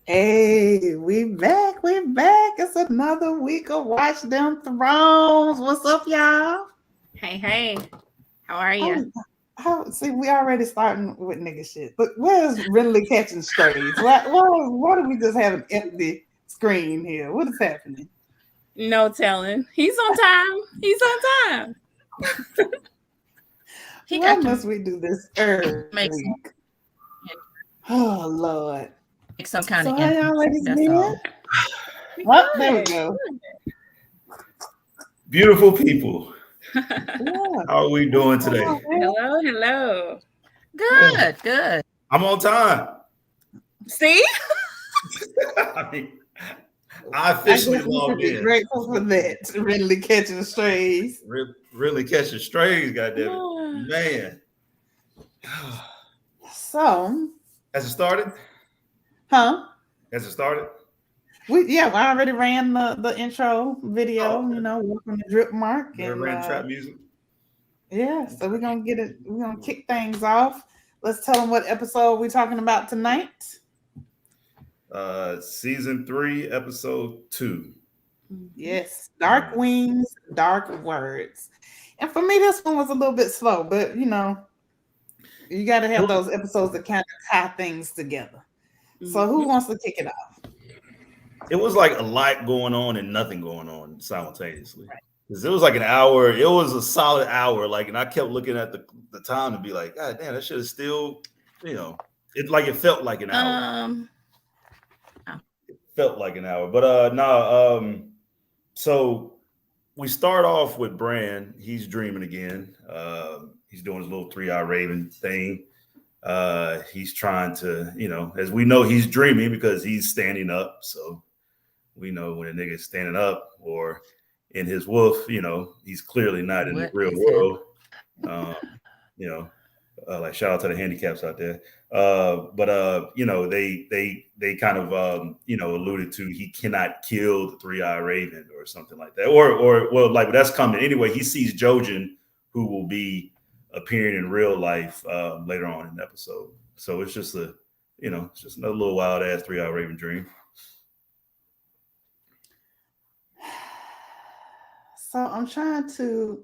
Hey, we back. We back. It's another week of Watch Them Thrones. What's up, y'all? Hey, how are How, you? see, we already starting with nigga shit. But where's really catching strays? Why do we just have an empty screen here? What is happening? No telling. He's on time. He's on time. He Why got to must we do this every make some week? Oh, Lord. make some kind So of how y'all impact. ladies That's been? all. We Oh, there we good. go. Beautiful people. Yeah. How are we doing today? Hello. Oh, Good. I'm on time. See? I mean, I I officially guess we should logged be in. grateful for that. Really catching strays. Really catching strays, goddammit. Man. So, Has it started? huh? Has it started? I already ran the intro video, Oh, okay. welcome to Drip Mark. Never And ran trap music. yeah, so we're gonna get it, we're gonna kick things off. Let's tell them what episode we're talking about tonight. Season 3, episode 2. Yes, Dark Wings, Dark Words. And for me, this one was a little bit slow, but you gotta have those episodes that kind of tie things together. So who wants to kick it off? It was like a lot going on and nothing going on simultaneously. Because it was like an hour. It was a solid hour. And I kept looking at the time to be like, God damn, that shit is still, it felt like an hour. It felt like an hour. But so we start off with Bran. He's dreaming again. He's doing his little 3-eye raven thing. He's trying to, as we know, he's dreaming because he's standing up. So we know when a nigga's standing up or in his wolf, he's clearly not in the real world. Like shout out to the handicaps out there. They kind of alluded to he cannot kill the 3-eye raven or something like that. But that's coming anyway. He sees Jojen, who will be appearing in real life later on in the episode. So it's just it's just another little wild ass 3-eye raven dream. So I'm trying to,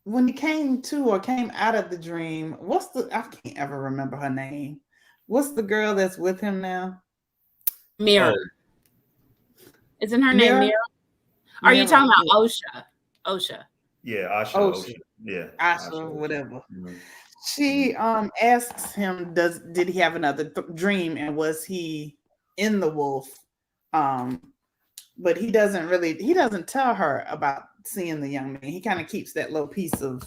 when he came to or came out of the dream, I can't ever remember her name. What's the girl that's with him now? Meera. Isn't her name Meera? Are you talking about Osha? Yeah, Osha. Yeah. Asha, whatever. Mm-hmm. She asks him, did he have another dream, and was he in the wolf? But he doesn't tell her about seeing the young man. He kind of keeps that little piece of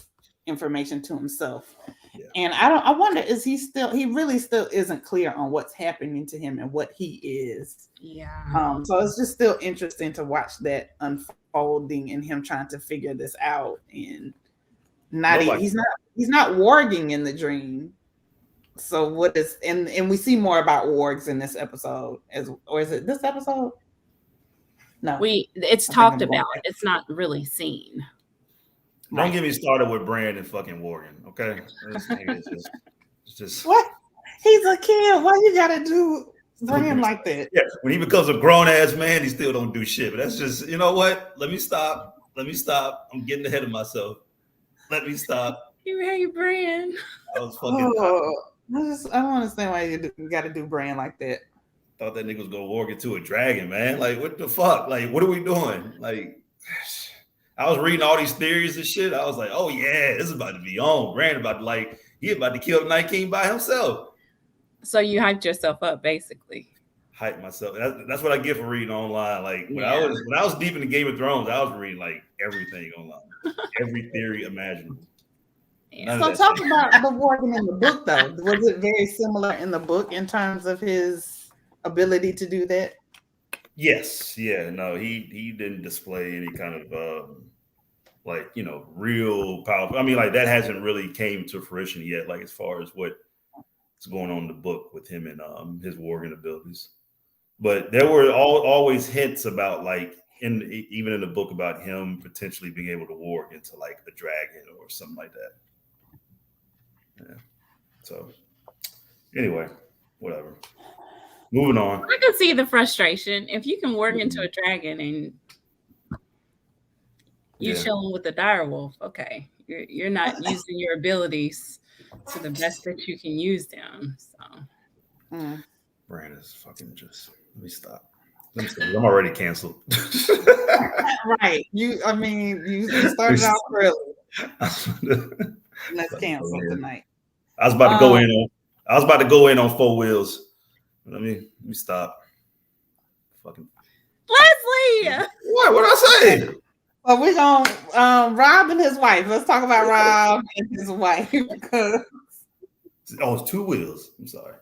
information to himself. Yeah. And I wonder, he really still isn't clear on what's happening to him and what he is. Yeah. So it's just still interesting to watch that unfolding and him trying to figure this out. And he's not warging in the dream. So what is, and we see more about wargs in this episode, or is it this episode? No, it's talked about. It's not really seen. Don't get me started with Bran and fucking Worgen, okay? This thing is just what? He's a kid. Why you gotta do Bran like that? Yeah, when he becomes a grown ass man, he still don't do shit. But that's just, you know what? Let me stop. I'm getting ahead of myself. Let me stop. Hey, Bran. I was fucking. I don't understand why you got to do Bran like that. Thought that nigga was gonna walk into a dragon, man. Like, what the fuck? Like, what are we doing? Like, I was reading all these theories and shit. I was like, oh yeah, this is about to be on. Bran he about to kill the Night King by himself. So you hyped yourself up, basically. Hype myself. That's what I get for reading online. Like when I was deep in the Game of Thrones, I was reading like everything online, every theory imaginable. Yeah. So talk about the Worgen in the book, though. Was it very similar in the book in terms of his ability to do that? Yes. Yeah. No, he didn't display any kind of real powerful. I mean, like that hasn't really came to fruition yet. Like as far as what's going on in the book with him and his Worgen abilities. But there were always hints about even in the book about him potentially being able to warg into like a dragon or something like that. Yeah. So anyway, whatever. Moving on. I can see the frustration. If you can work into a dragon and you chilling with the direwolf, okay, you're not using your abilities to the best that you can use them. So, Bran is fucking just. Let me stop. I'm already canceled. Right. You started off early. Let's cancel tonight. I was about to go in on. I was about to go in on 4 wheels. Let me stop. Fucking Leslie. What I say? Well, we're gonna Robb and his wife. Let's talk about Robb and his wife. Because it's 2 wheels. I'm sorry.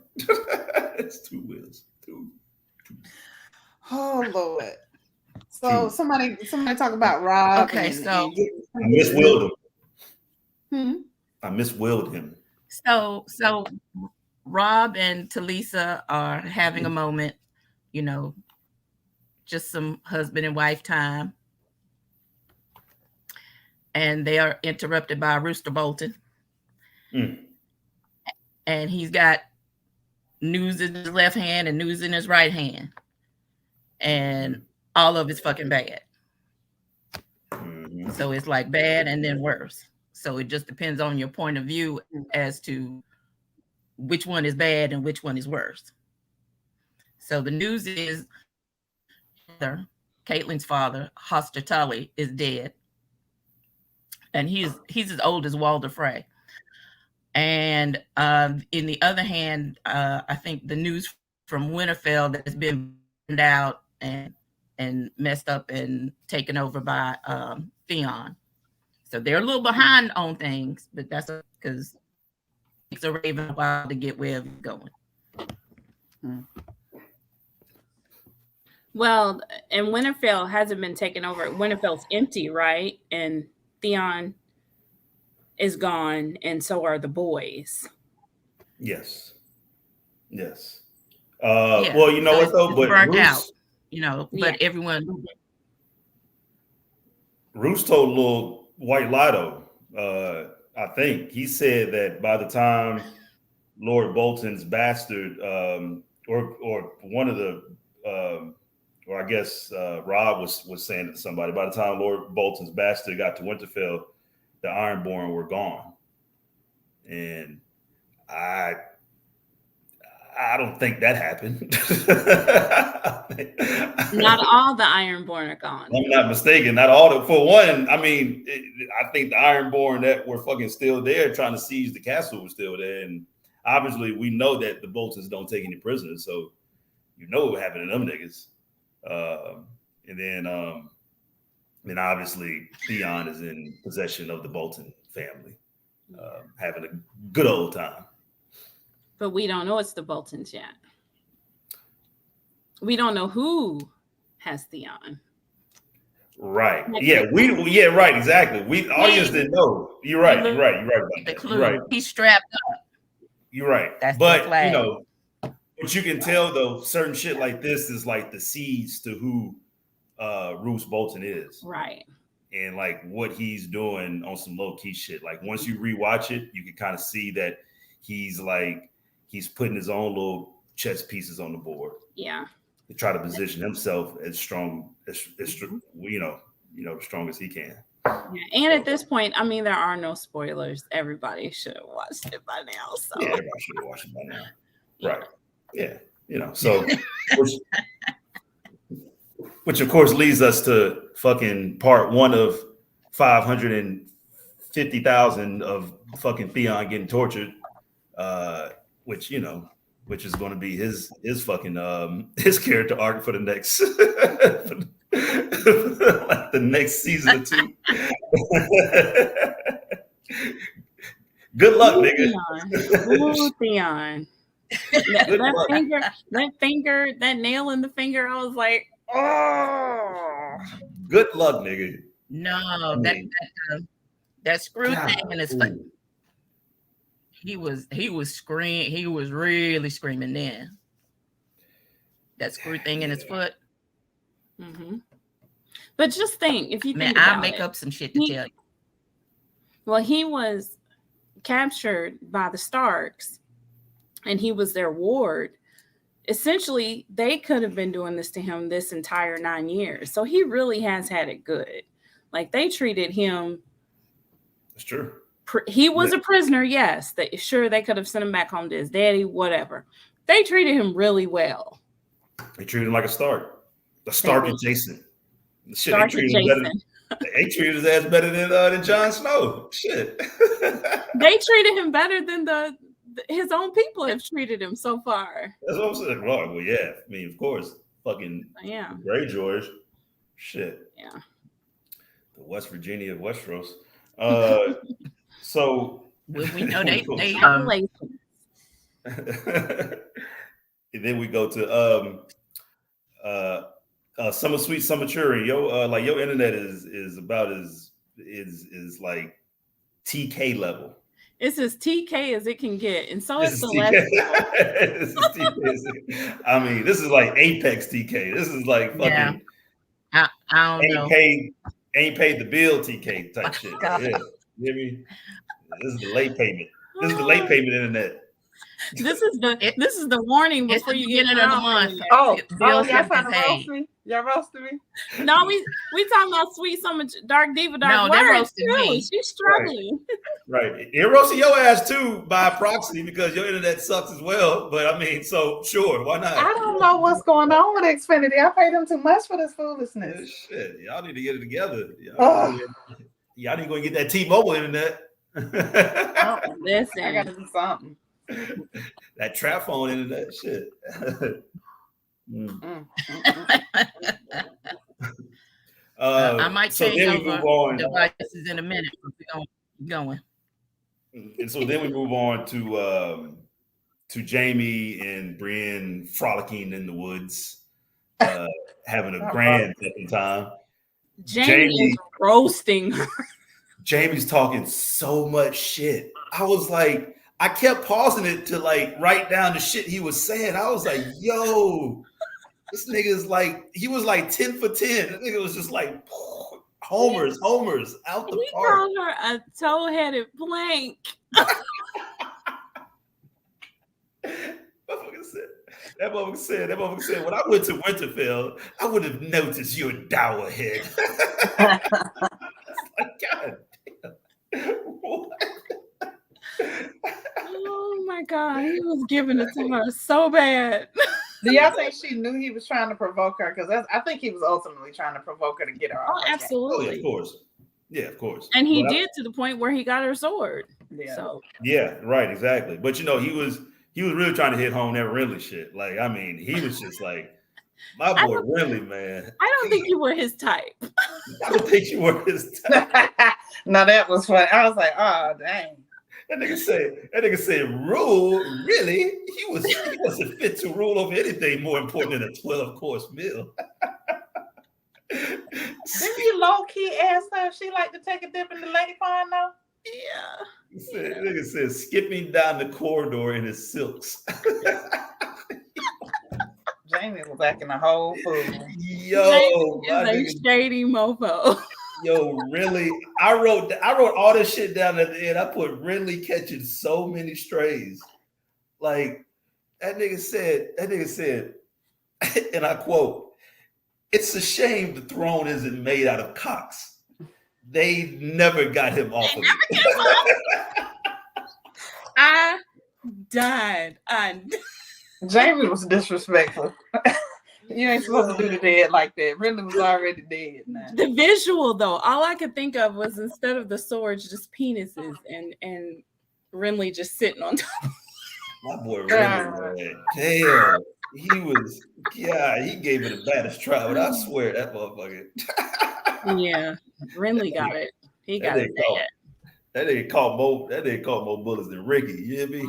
It's 2 wheels. Two. Oh Lord. So somebody talk about Robb. Okay, so I miswilled him. I miswilled him. So Robb and Talisa are having a moment, just some husband and wife time. And they are interrupted by Rooster Bolton. And he's got news in his left hand and news in his right hand. And all of it's fucking bad. So it's like bad and then worse. So it just depends on your point of view as to which one is bad and which one is worse. So the news is Caitlyn's father, Hoster Tully, is dead. And he's as old as Walder Frey. And in the other hand, I think the news from Winterfell that has been burned out and messed up and taken over by Theon. So they're a little behind on things, but that's because it's a Raven a while to get where it's going. Well, and Winterfell hasn't been taken over. Winterfell's empty, right? And Theon is gone, and so are the boys. Yes. Well, you know what though, but burnt Roose, out, but everyone. Roose told a little white lie though. I think he said that by the time Lord Bolton's bastard, or one of the, or I guess Robb was saying it to somebody, by the time Lord Bolton's bastard got to Winterfell, the Ironborn were gone. And I don't think that happened. Not all the Ironborn are gone. I'm not mistaken. Not all. For one, I mean, I think the Ironborn that were fucking still there trying to siege the castle were still there. And obviously, we know that the Boltons don't take any prisoners. So, what happened to them niggas. And then obviously, Theon is in possession of the Bolton family, having a good old time. But we don't know it's the Boltons yet. We don't know who has Theon. Right. Yeah. Right. Exactly. The audience didn't know. You're right. You're right about that. You're right. He's strapped up. You're right. That's but but you can tell though, certain shit like this is like the seeds to who Roose Bolton is. Right. And like what he's doing on some low key shit. Like once you rewatch it, you can kind of see that he's putting his own little chess pieces on the board. Yeah. To try to position himself as strong as the strongest he can. Yeah. And at this point, I mean, there are no spoilers. Everybody should have watched it by now. So yeah, everybody should have watched it by now. Right. Yeah. So which of course leads us to fucking part 1 of 550,000 of fucking Theon getting tortured. Which is going to be his fucking his character arc for the next like the next season or 2. Good luck, nigga. Ooh, Theon. That finger, that nail in the finger, I was like, oh. Good luck, nigga. No, that screw thing in his foot. He was screaming. He was really screaming then. That screw thing in his foot. Mm-hmm. But just think, if you think about I'll make up some shit to tell you. Well, he was captured by the Starks, and he was their ward. essentially they could have been doing this to him this entire 9 years. So he really has had it good. Like they treated him. It's true. He was a prisoner, yes. Sure, they could have sent him back home to his daddy, whatever. They treated him really well. They treated him like a Stark adjacent. Shit, Stark adjacent. They treated his ass better than Jon Snow. Shit. They treated him better than his own people have treated him so far. That's what I'm saying. Well, yeah. I mean, of course, fucking Greyjoys. Shit. Yeah. The West Virginia of Westeros. So we know they and then we go to Summer Sweet Summer Cherry. Your internet is about is like TK level. It's as TK as it can get, and so it's the This is TK. I mean, this is like Apex TK. This is like fucking. I don't know. Ain't paid the bill TK type shit. Yeah, you know what I mean? This is the late payment. This is the late payment internet. This is the warning before you get into the month. Y'all trying to roast me? Y'all roasted me? No, we talking about Sweet Summer Dark Diva Dark. No, they roasted me. She's struggling. Right. It roasted your ass too by proxy because your internet sucks as well. But I mean, so sure, why not? I don't know what's going on with Xfinity. I paid them too much for this foolishness. Shit, y'all need to get it together. Y'all need to go and get that T-Mobile internet. Listen, I gotta do something. That trap phone internet shit. I might change over devices in a minute. We're going. And so then we move on to Jaime and Brienne frolicking in the woods, having a grand fucking time. Jaime is roasting her. Jaime's talking so much shit. I was like, I kept pausing it to like write down the shit he was saying. I was like, yo, this nigga is like, he was like 10 for 10. That nigga was just like homers out the park. He called her a toe-headed blank. That motherfucker said, when I went to Winterfell, I would have noticed you're a dour head. Like, God damn. What? Oh my God, he was giving it to her so bad. Do y'all think she knew he was trying to provoke her? Because I think he was ultimately trying to provoke her to get her off. Oh, absolutely. Oh, yeah, of course. Yeah, of course. And he did to the point where he got her sword. Yeah. So. Yeah, right, exactly. But you know, he was really trying to hit home that Renly shit. Like, I mean, he was just like, my boy Renly, man. I don't think you were his type. I don't think you were his type. No, that was funny. I was like, oh dang. That nigga said, rule? Really? He wasn't fit to rule over anything more important than a 12-course meal. Didn't you low-key ask her if she liked to take a dip in the lady pond though? Yeah. Nigga said, skipping down the corridor in his silks. Jaime was acting a whole fool. Yo, Jaime is a shady mofo. Yo, really? I wrote all this shit down at the end. I put Renly catching so many strays. Like that nigga said, and I quote, "It's a shame the throne isn't made out of cocks. They never got him off of it." I died. Jaime was disrespectful. You ain't supposed to do the dead like that. Renly was already dead now. The visual, though, all I could think of was instead of the swords, just penises, and Renly just sitting on top. My boy Renly, man. Damn. He gave it a baddest try, but I swear that motherfucker. Yeah, Renly got it. He got it. That nigga caught more bullets than Ricky. You hear me?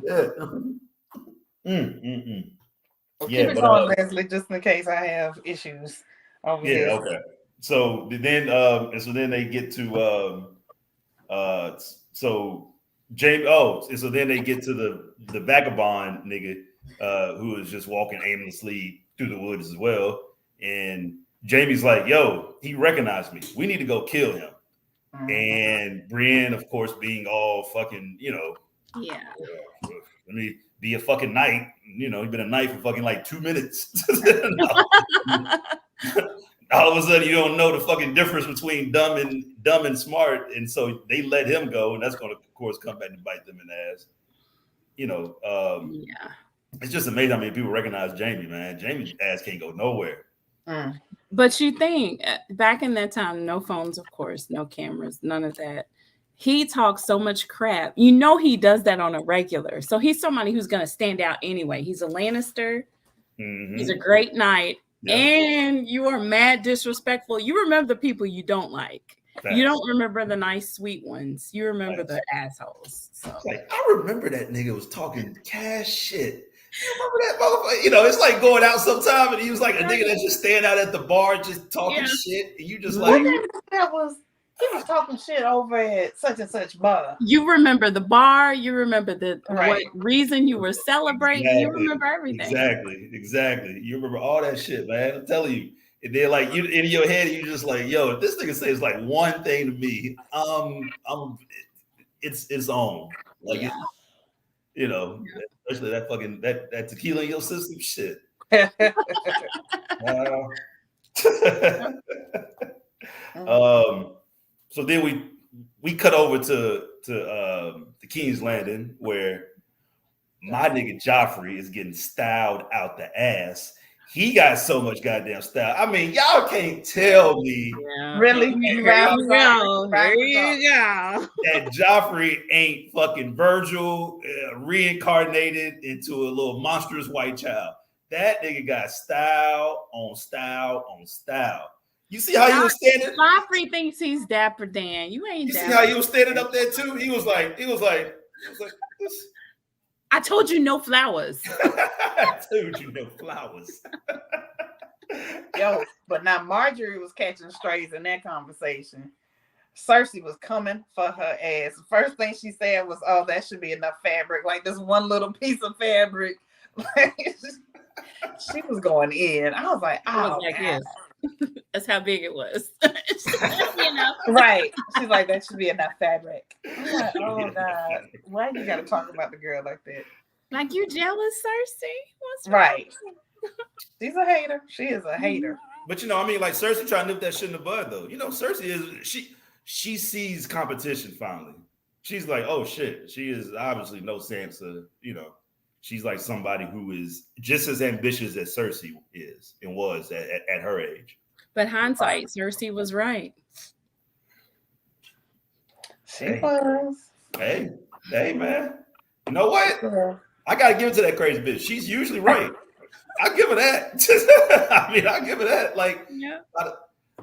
Yeah. Keep it going, Leslie, just in case I have issues over here. Okay. So then they get to so then they get to the vagabond nigga who is just walking aimlessly through the woods as well. And Jaime's like, yo, he recognized me. We need to go kill him. Mm-hmm. And Brienne, of course, being all fucking, you know, yeah. be a fucking knight. You know, he's been a knight for fucking like 2 minutes. All of a sudden, you don't know the fucking difference between dumb and smart, and so they let him go, and that's going to, of course, come back and bite them in the ass. You know, it's just amazing how many people recognize Jaime, man. Jaime's ass can't go nowhere. But you think back in that time, no phones, of course, no cameras, none of that. He talks so much crap. You know, he does that on a regular. So he's somebody who's going to stand out anyway. He's a Lannister. He's a great knight. Yeah. And you are mad disrespectful. You remember the people you don't like. Facts. You don't remember the nice, sweet ones. You remember the assholes. So. Like, I remember that nigga was talking cash shit. You remember that motherfucker? You know, it's like going out sometime and he was like a nigga that just stand out at the bar just talking shit. And you just like... He was talking shit over at such and such bar. You remember the bar. You remember what reason you were celebrating. Exactly. You remember everything. Exactly. You remember all that shit, man. I'm telling you. And then, like, you in your head, you just like, yo, if this nigga says like one thing to me, it's on. Like, you know, especially that fucking that tequila in your system, shit. So then we cut over to the King's Landing, where my nigga Joffrey is getting styled out the ass. He got so much goddamn style. I mean, y'all can't tell me really that Joffrey ain't fucking Virgil reincarnated into a little monstrous white child. That nigga got style on style on style. You see how he was standing? Joffrey thinks he's Dapper Dan. You ain't. You see how he was standing up there too? He was like this. I told you no flowers. I told you no flowers. Yo, but now Marjorie was catching strays in that conversation. Cersei was coming for her ass. The first thing she said was, "Oh, that should be enough fabric. Like this one little piece of fabric." She was going in. I was like, "Oh, yes." That's how big it was. Right. She's like, that should be enough fabric. I'm like, oh God. Why you gotta talk about the girl like that? Like, you jealous, Cersei? What's right. She's a hater. She is a hater. But you know, I mean, like Cersei trying to nip that shit in the bud though. You know, Cersei is she sees competition finally. She's like, oh shit, she is obviously no Sansa, you know. She's like somebody who is just as ambitious as Cersei is and was at her age. But hindsight, Cersei was right. She was. Hey, man. You know what? I got to give it to that crazy bitch. She's usually right. I'll give her that. I mean, I'll give her that. Like,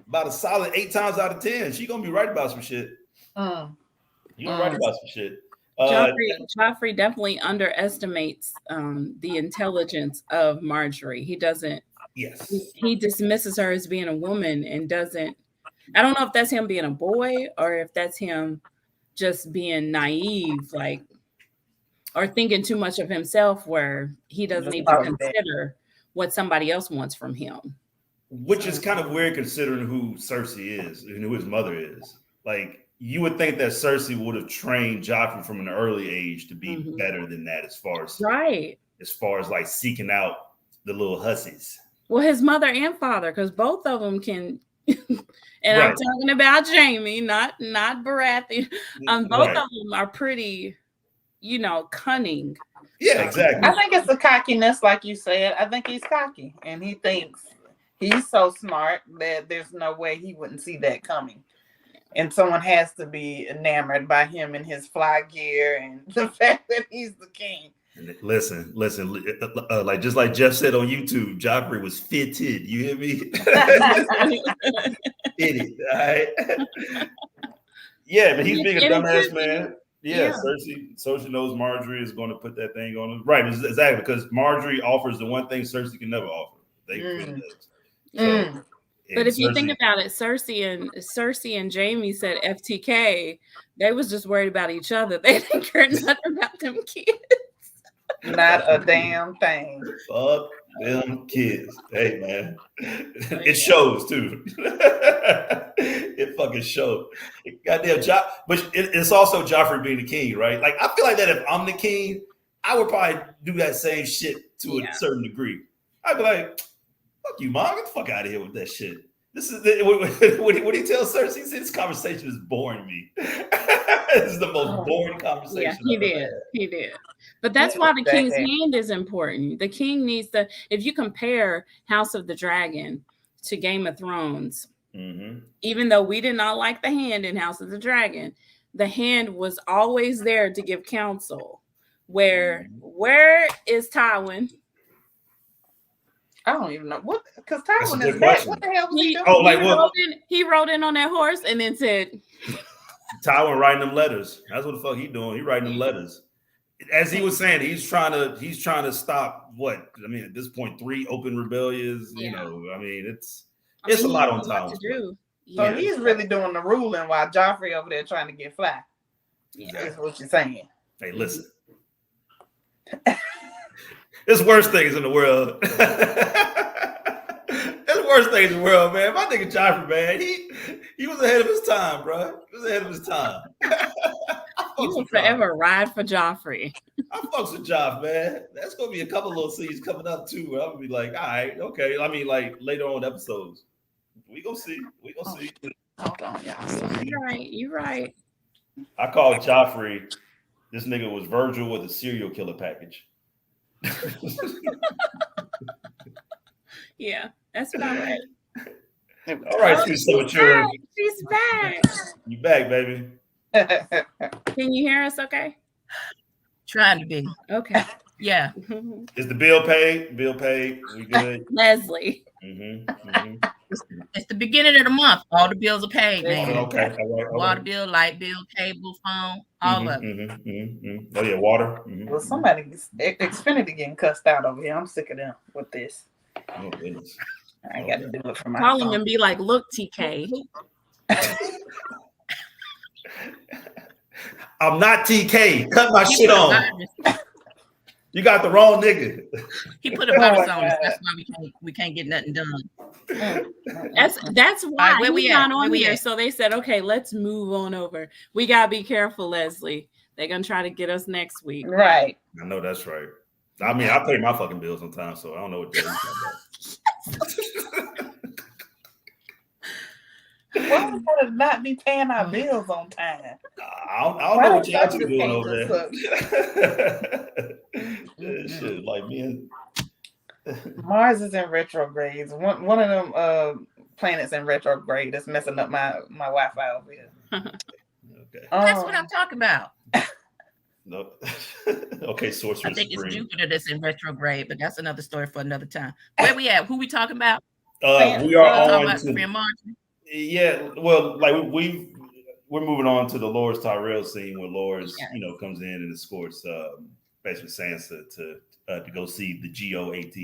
about a solid 8 times out of 10, she's going to be right about some shit. You're right about some shit. Joffrey definitely underestimates the intelligence of Marjorie. He doesn't. Yes. He dismisses her as being a woman and doesn't. I don't know if that's him being a boy or if that's him just being naive, like, or thinking too much of himself, where he doesn't even consider what somebody else wants from him. Which is kind of weird considering who Cersei is and who his mother is. Like, you would think that Cersei would have trained Joffrey from an early age to be better than that, as far as like seeking out the little hussies. Well, his mother and father, because both of them can. And I'm talking about Jaime, not Baratheon. Both of them are pretty, cunning. Yeah, exactly. I think it's the cockiness, like you said. I think he's cocky, and he thinks he's so smart that there's no way he wouldn't see that coming. And someone has to be enamored by him and his fly gear and the fact that he's the king. Listen. Like just like Jeff said on YouTube, Joffrey was fitted. You hear me? Fitted, all right? Yeah, but he's being a dumbass, man. Yeah. Cersei knows Marjorie is going to put that thing on him. Right, exactly, because Marjorie offers the one thing Cersei can never offer. But if you think about it, Cersei and Jaime said FTK. They was just worried about each other. They didn't care nothing about them kids. Not a damn thing. Fuck them kids. Hey, man. It shows, too. It fucking shows. Goddamn, but it's also Joffrey being the king, right? Like, I feel like that if I'm the king, I would probably do that same shit to a certain degree. I'd be like, fuck you, Mom. Get the fuck out of here with that shit. This is what he tells Cersei. He said, this conversation is boring me. This is the most boring conversation. Yeah, he did. But that's why the king's hand is important. The king needs to, if you compare House of the Dragon to Game of Thrones, even though we did not like the hand in House of the Dragon, the hand was always there to give counsel. Where is Tywin? I don't even know what, because Tywin is back. What the hell was he doing? He rode in on that horse and then said, Tywin writing them letters. That's what the fuck he doing. He writing them letters. As he was saying, he's trying to stop what? I mean, at this point, 3 open rebellions. You know, I mean, it's a lot on Tywin. So he's really doing the ruling while Joffrey over there trying to get fly. Yeah, that's what you're saying. Hey, listen. There's worse things in the world. There's worse things in the world, man. My nigga Joffrey, man, he was ahead of his time, bro. He was ahead of his time. You will forever ride for Joffrey. I fucks with Joff, man. That's gonna be a couple little scenes coming up too. Where I'm gonna be like, all right, okay. I mean, like later on episodes, we gonna see. See. Hold on, y'all. You're right. I called Joffrey. This nigga was Virgil with a serial killer package. Yeah, that's about right. All right, she's so mature. She's back. You back, baby. Can you hear us okay? Trying to be. Okay. Yeah. Is the bill paid? Bill paid. We good? Leslie. It's the beginning of the month. All the bills are paid, man. Okay. All right. Water bill, light bill, cable, phone, all of it. Oh yeah, water. Well, Xfinity getting cussed out over here. I'm sick of them with this. Oh goodness. I ain't got to do it for my Call phone. him and be like, look, TK. I'm not TK. Cut my shit on. You got the wrong nigga. He put a virus on us. That's why we can't get nothing done. That's why where we not at? on Where we here. at? So they said, okay, let's move on over. We gotta be careful, Leslie. They're gonna try to get us next week. Right. I know that's right. I mean, I pay my fucking bills on time, so I don't know what they're talking about. Why we gotta not be paying our bills on time? I don't know what y'all two doing over there. Shit, like me and Mars is in retrograde. One of them planets in retrograde that's messing up my Wi-Fi over here. Okay. That's what I'm talking about. No. Okay, Sorcerer I think Supreme. it's Jupiter that's in retrograde, but that's another story for another time. Where we at? Who we talking about? We are on about to, Martin? yeah. Well, like we're moving on to the Loras Tyrell scene where Loras, comes in and escorts basically Sansa to go see the GOAT.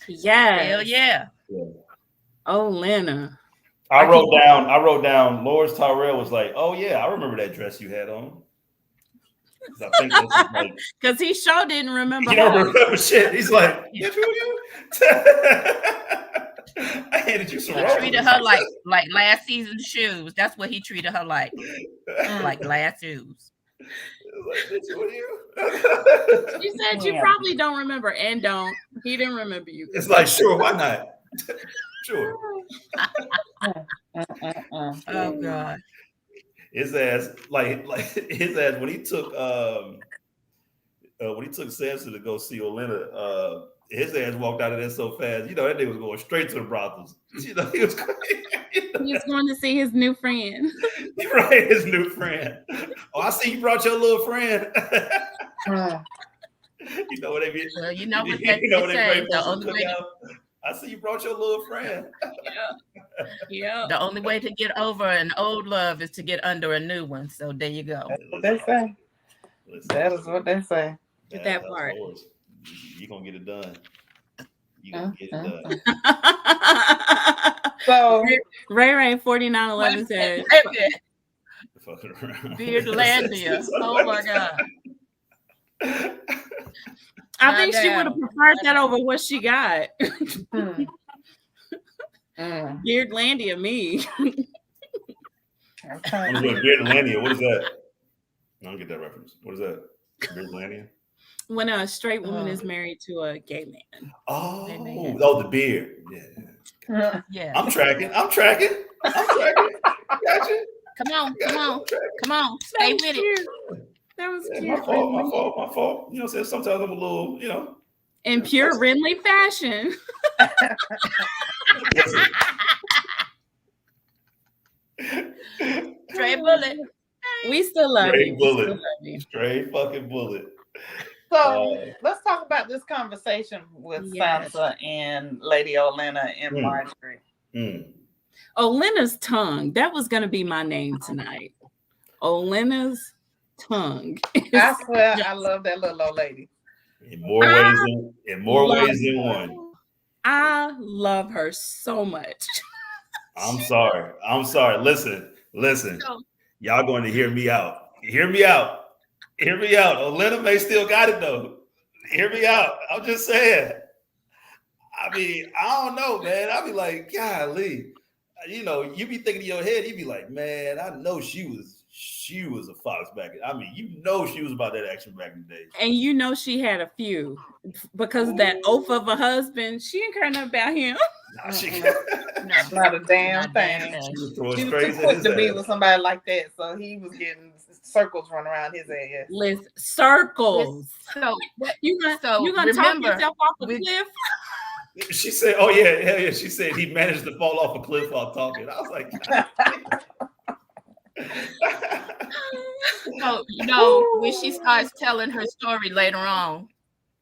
Yeah. Hell yeah. Oh, Lena. I wrote down. Loras Tyrell was like, "Oh yeah, I remember that dress you had on." I think this is like, because he sure didn't remember. He don't remember shit. He's like, "Yeah, who you?" I handed you some. He treated her like last season's shoes. That's what he treated her like last shoes. Like, you? She said you probably don't remember, and don't. He didn't remember you. It's like, sure, why not? Sure. Oh God. His ass, like his ass when he took Sansa to go see Olenna, his ass walked out of there so fast. That nigga was going straight to the brothels. He was He was going to see his new friend. Right, his new friend. Oh, I see you brought your little friend. You know what they mean? Well, you know what they say. The only way I see you brought your little friend. Yeah. The only way to get over an old love is to get under a new one. So there you go. That's what they say. That is what they say. Get that part. You're going to get it done. You're going to get it done. So Ray 4911 said Beardlandia. Oh my God. I think she would have preferred that over what she got. Beardlandia, me. Beardlandia, what is that? I don't get that reference. What is that? When a straight woman is married to a gay man. Oh, the beard. Yeah. Yeah. I'm tracking. Gotcha. Come on. Stay with it. That was cute. My fault. You know, sometimes I'm a little, in pure Renly fashion. Straight bullet. We still love you. Straight fucking bullet. So let's talk about this conversation with Sansa and Lady Olenna and Marjorie. Olenna's tongue. That was going to be my name tonight. Olenna's tongue. I swear, I love that little old lady. In more ways than one. I love her so much. I'm sorry. Listen. Y'all going to hear me out. Hear me out. Olenna may still got it though. Hear me out. I'm just saying. I mean, I don't know, man. I be like, golly. You know, you be thinking in your head, you be like, man, I know she was a fox back. I mean, you know she was about that action back in the day. And you know she had a few because of that oath of a husband. She didn't care nothing about him. Not a damn thing. She was too quick to be with somebody like that, so he was getting circles run around his ass. Listen, circles. So you gonna talk yourself off a cliff? She said, "Oh yeah, hell yeah." She said he managed to fall off a cliff while talking. I was like, so, when she starts telling her story later on,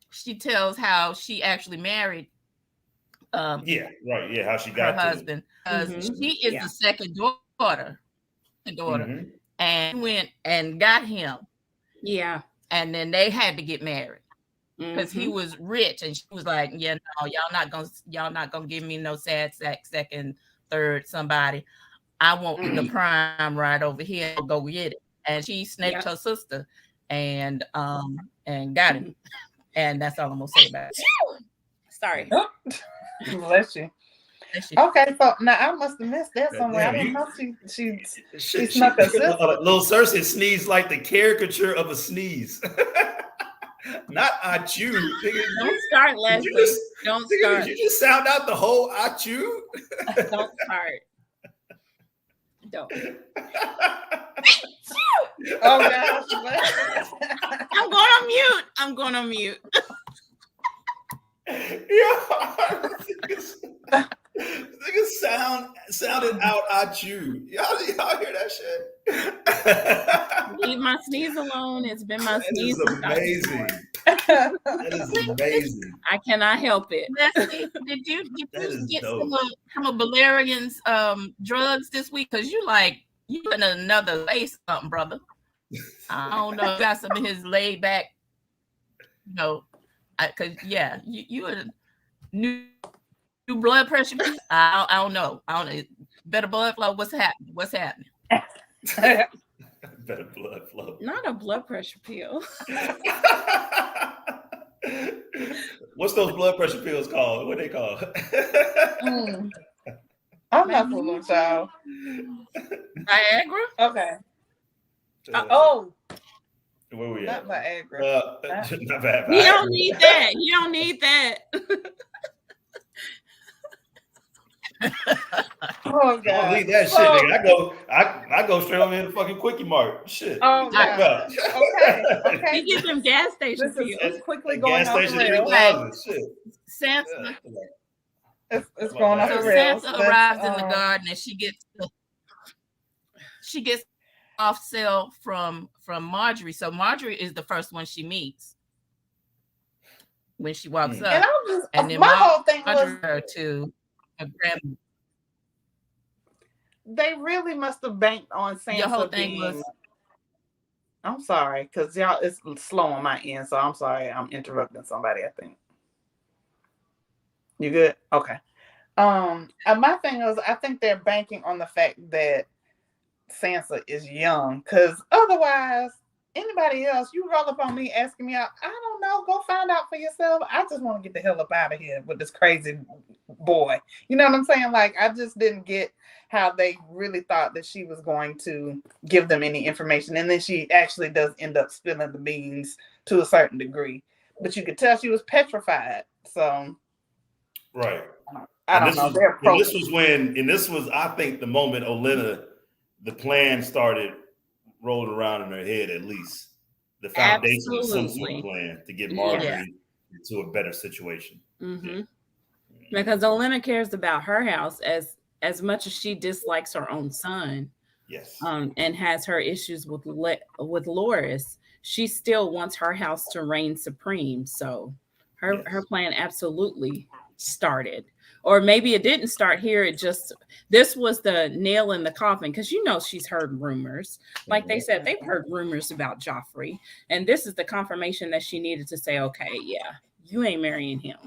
she tells how she actually married. How she got her husband. She is the second daughter, and went and got him. Yeah, and then they had to get married. Because he was rich, and she was like, "Yeah, no, y'all not gonna give me no sad sack second, third somebody. I want the prime right over here. Go get it." And she snaked her sister, and got him. And that's all I'm gonna say about it. Sorry. Bless you. Okay, so now I must have missed that somewhere. I didn't know she snuck her sister. Little Cersei sneezed like the caricature of a sneeze. Not achoo. Don't start, Leslie. Don't start. Did you just sound out the whole achoo? Don't start. Don't. Oh gosh. I'm going on mute. Nigga sounded out achoo. Y'all hear that shit? Leave my sneeze alone. It's been my sneeze. Amazing. That is amazing. I cannot help it. Leslie, did you get some of Valerian's drugs this week? Because you in another place something, brother. I don't know. You got some of his laid back, because you a new blood pressure. I don't know. Better blood flow. What's happening? Better blood flow. Not a blood pressure pill. What's those blood pressure pills called? What are they called? I'm not fooling, child. Viagra? Okay. Where we at? Not Viagra. Not Viagra. You don't need that. You don't need that. Oh god! Don't leave that shit, nigga. I go straight over here to fucking Quickie Mart. Shit. Oh god. Okay. You get them gas stations. It's quickly going off the rails. Sansa. It's going off the rails. Sansa arrives in the garden, and she gets off sale from Marjorie. So Marjorie is the first one she meets when she walks up, and then my whole thing was her to. They really must have banked on Sansa. Your whole thing was. I'm sorry, because y'all it's slow on my end, so I'm sorry. I'm interrupting somebody. I think you good. Okay. My thing is, I think they're banking on the fact that Sansa is young, because otherwise, anybody else, you roll up on me asking me out. I don't know. Go find out for yourself. I just want to get the hell up out of here with this crazy boy. You know what I'm saying? Like, I just didn't get how they really thought that she was going to give them any information. And then she actually does end up spilling the beans to a certain degree. But you could tell she was petrified. So, right. I don't know. This was, I think, the moment Olenna, the plan started rolling around in her head, at least the foundation of some sort of plan to get Marjorie into a better situation. Mm-hmm. Because Olenna cares about her house as much as she dislikes her own son. Yes. And has her issues with Loras. She still wants her house to reign supreme. So her plan absolutely started. Or maybe it didn't start here. This was the nail in the coffin, because she's heard rumors. Like they said, they've heard rumors about Joffrey. And this is the confirmation that she needed to say, okay, yeah, you ain't marrying him.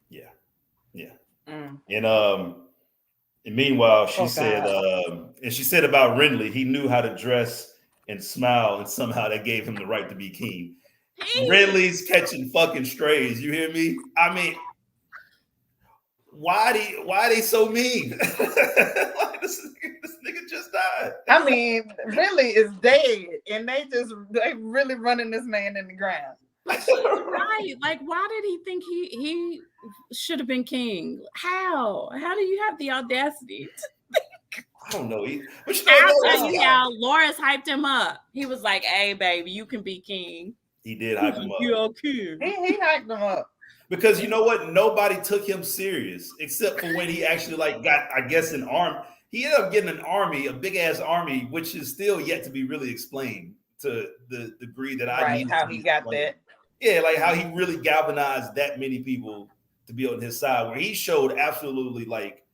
Yeah. Yeah. And meanwhile, she said about Renly, he knew how to dress and smile, and somehow that gave him the right to be king. Renly's catching fucking strays. You hear me? I mean, why are they so mean? Like, this nigga just died. I mean, Renly is dead, and they really running this man in the ground. Right. Like, why did he think he should have been king? How do you have the audacity to think? I don't know. Loras hyped him up. He was like, hey, baby, you can be king. He did hype him up. You're king. He hyped him up. Because you know what? Nobody took him serious except for when he actually got, I guess, an arm. He ended up getting an army, a big ass army, which is still yet to be really explained to the degree that I need. How he got that. Yeah, like how he really galvanized that many people to be on his side, where he showed absolutely like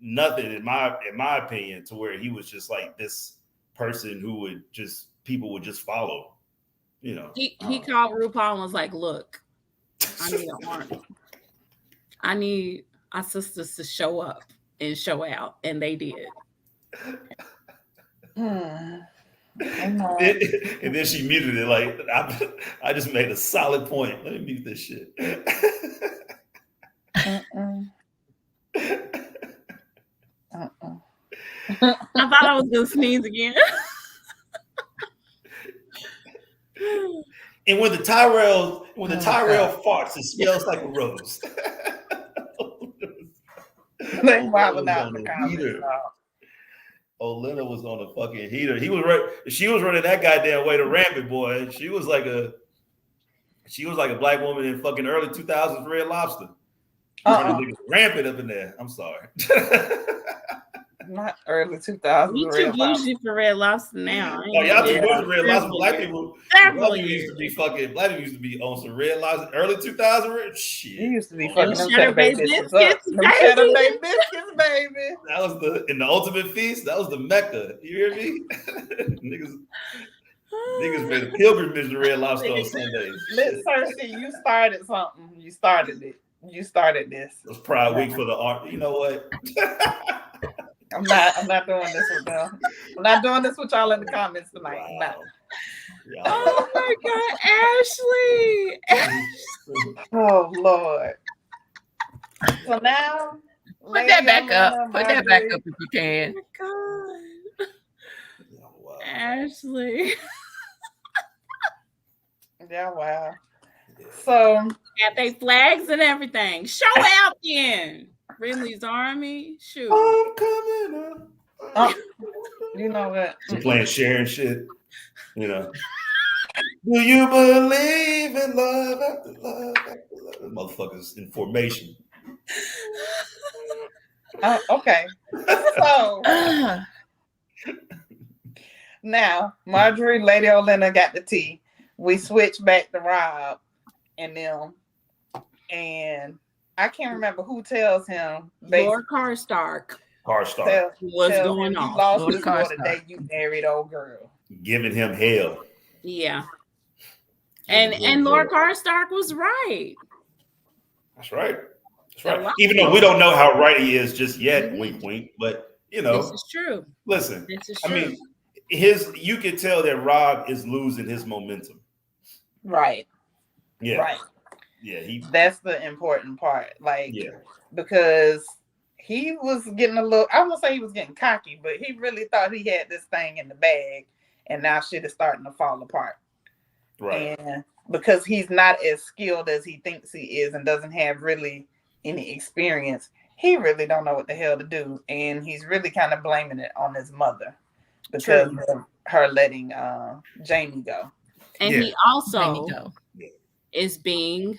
nothing in my opinion, to where he was just like this person who people would just follow. He called RuPaul and was like, look, I need an army. I need our sisters to show up and show out, and they did. And then she muted it like, I just made a solid point. Let me mute this shit. I thought I was gonna sneeze again. And when the Tyrell farts, it smells like a rose. They wilding out in the comments. Olenna was on a fucking heater. She was running that goddamn way to rampant, boy. She was like a black woman in fucking early 2000s Red Lobster. Rampant up in there. I'm sorry. Not early 2000s. You too bougie for Red Lobster now. Y'all too bougie for Red Lobster. Black people used to be on some Red Lobster. Early 2000s. Shit. You used to be fucking them Cheddar Bay biscuits, Cheddar Bay biscuits, baby. That was in the ultimate feast. That was the Mecca. You hear me? Niggas made a pilgrimage to Red Lobster on Sundays. Miss Cersei, you started something. You started it. You started this. It was Pride Week for the art. You know what? I'm not doing this with them. I'm not doing this with y'all in the comments tonight. Wow. No. Oh my God, Ashley! Oh Lord. So now put that back up. Put that back up if you can. Oh my God. Oh, wow. Ashley. Yeah, wow. So got they flags and everything. Show out then. Renly's army. Shoot. I'm coming up. You know what? She's playing Cher and shit. Do you believe in love after love after love? The motherfuckers in formation. Okay. So now Marjorie, Lady Olenna got the tea. We switch back to Robb and them, and I can't remember who tells him. Lord Karstark. What's going on? You lost his daughter the day you married old girl. Giving him hell. Yeah. And Lord Karstark was right. That's right. Even though we don't know how right he is just yet, wink, wink. But this is true. Listen, this is true. I mean, you can tell that Robb is losing his momentum. Right. Yeah. Right. Yeah. That's the important part. Like, yeah. Because he was getting a little, I won't say he was getting cocky, but he really thought he had this thing in the bag, and now shit is starting to fall apart. Right. And because he's not as skilled as he thinks he is and doesn't have really any experience, he really don't know what the hell to do. And he's really kind of blaming it on his mother because of her letting Jaime go. And he also is being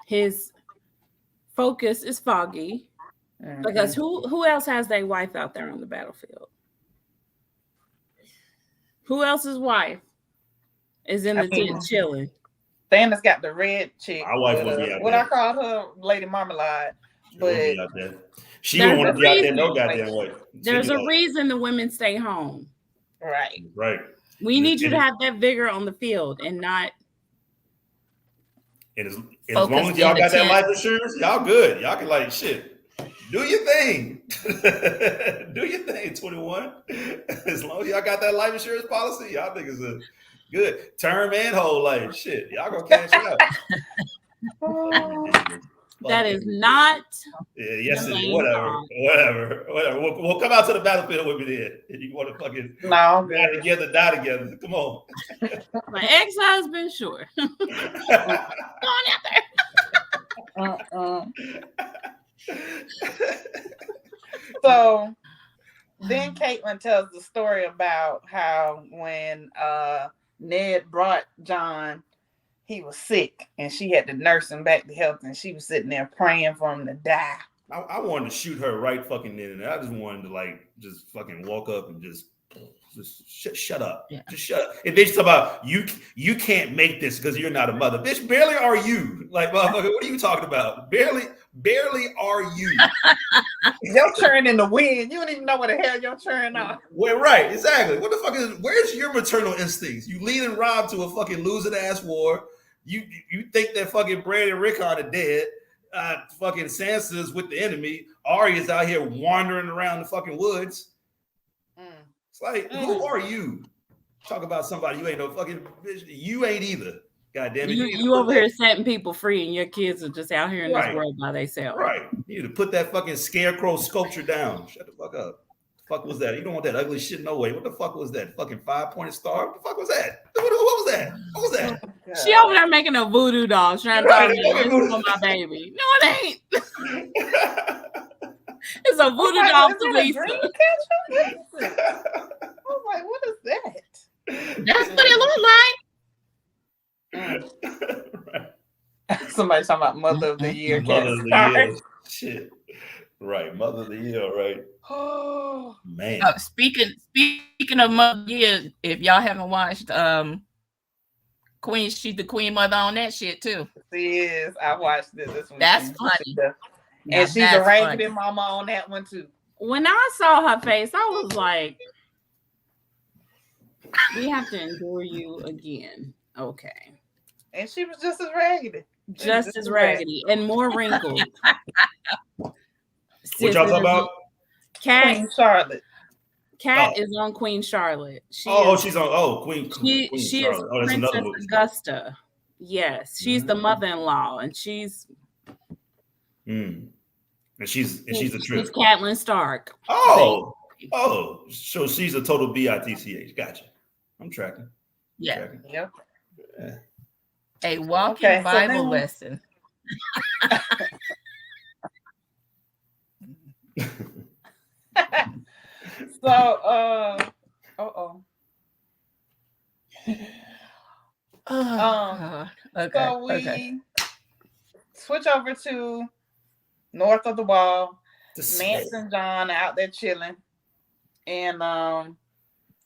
his focus is foggy because who else has their wife out there on the battlefield? Who else's wife is in the tent chilling? Thanos got the red chick. My wife will be out what there. I called her Lady Marmalade. But she won't want to be out there no goddamn way. There's a reason the women stay home. Right. Right. We need you to have that vigor on the field and not. And as long as y'all got that life insurance, y'all good. Y'all can like shit. Do your thing. Do your thing, 21. As long as y'all got that life insurance policy, y'all think it's a good term and whole life. Shit, y'all gonna cash out. That is not. Yeah, yes, whatever. We'll come out to the battlefield with me then. If you want to fucking die together. Come on. My ex-husband, sure. Go on out there. So then Caitlin tells the story about how when Ned brought Jon, he was sick and she had to nurse him back to health, and she was sitting there praying for him to die. I wanted to shoot her right fucking then and there. I just wanted to like just fucking walk up and just shut up. Yeah. Just shut up. And bitch talk about you can't make this because you're not a mother. Bitch, barely are you. Like, motherfucker, what are you talking about? Barely are you. Your churn in the wind. You don't even know what the hell your churn on. Well, right, exactly. What the fuck where's your maternal instincts? You leading Robb to a fucking losing ass war. You think that fucking Bran and Rickon are dead. Fucking Sansa's with the enemy. Arya's out here wandering around the fucking woods. It's like, who are you? Talk about somebody you ain't no fucking bitch. You ain't either. God damn it. You over here setting people free, and your kids are just out here in this world by themselves. Right. You need to put that fucking scarecrow sculpture down. Shut the fuck up. The fuck was that? You don't want that ugly shit no way. What the fuck was that? Fucking 5-pointed star? What the fuck was that? What was that? What was that? She over there making a voodoo doll, trying to tell me this is for my baby. No, it ain't. It's a voodoo doll to Lisa. I was like, what is that? That's what it looked like. Somebody talking about Mother of the Year. Mother of the Year. Shit. Right. Mother of the Year, right. Oh man. Speaking of Mother of the Year, if y'all haven't watched Queen, she's the Queen Mother on that shit too. She is. I watched this weekend. That's funny. And she's a raggedy mama on that one too. When I saw her face, I was like, we have to endure you again. Okay. And she was just as raggedy. Just as raggedy and more wrinkled. What y'all talking about? Queen Charlotte. Kat is on Queen Charlotte. She's on Queen. She is Princess Augusta. Yes, she's the mother-in-law, and she's. And she's the truth. She's Catelyn Stark. Oh, so she's a total bitch. Gotcha. I'm tracking. Yeah. Yep. Yeah. A walking Bible lesson. So, okay. So we switch over to north of the wall. Mance and Jon out there chilling, and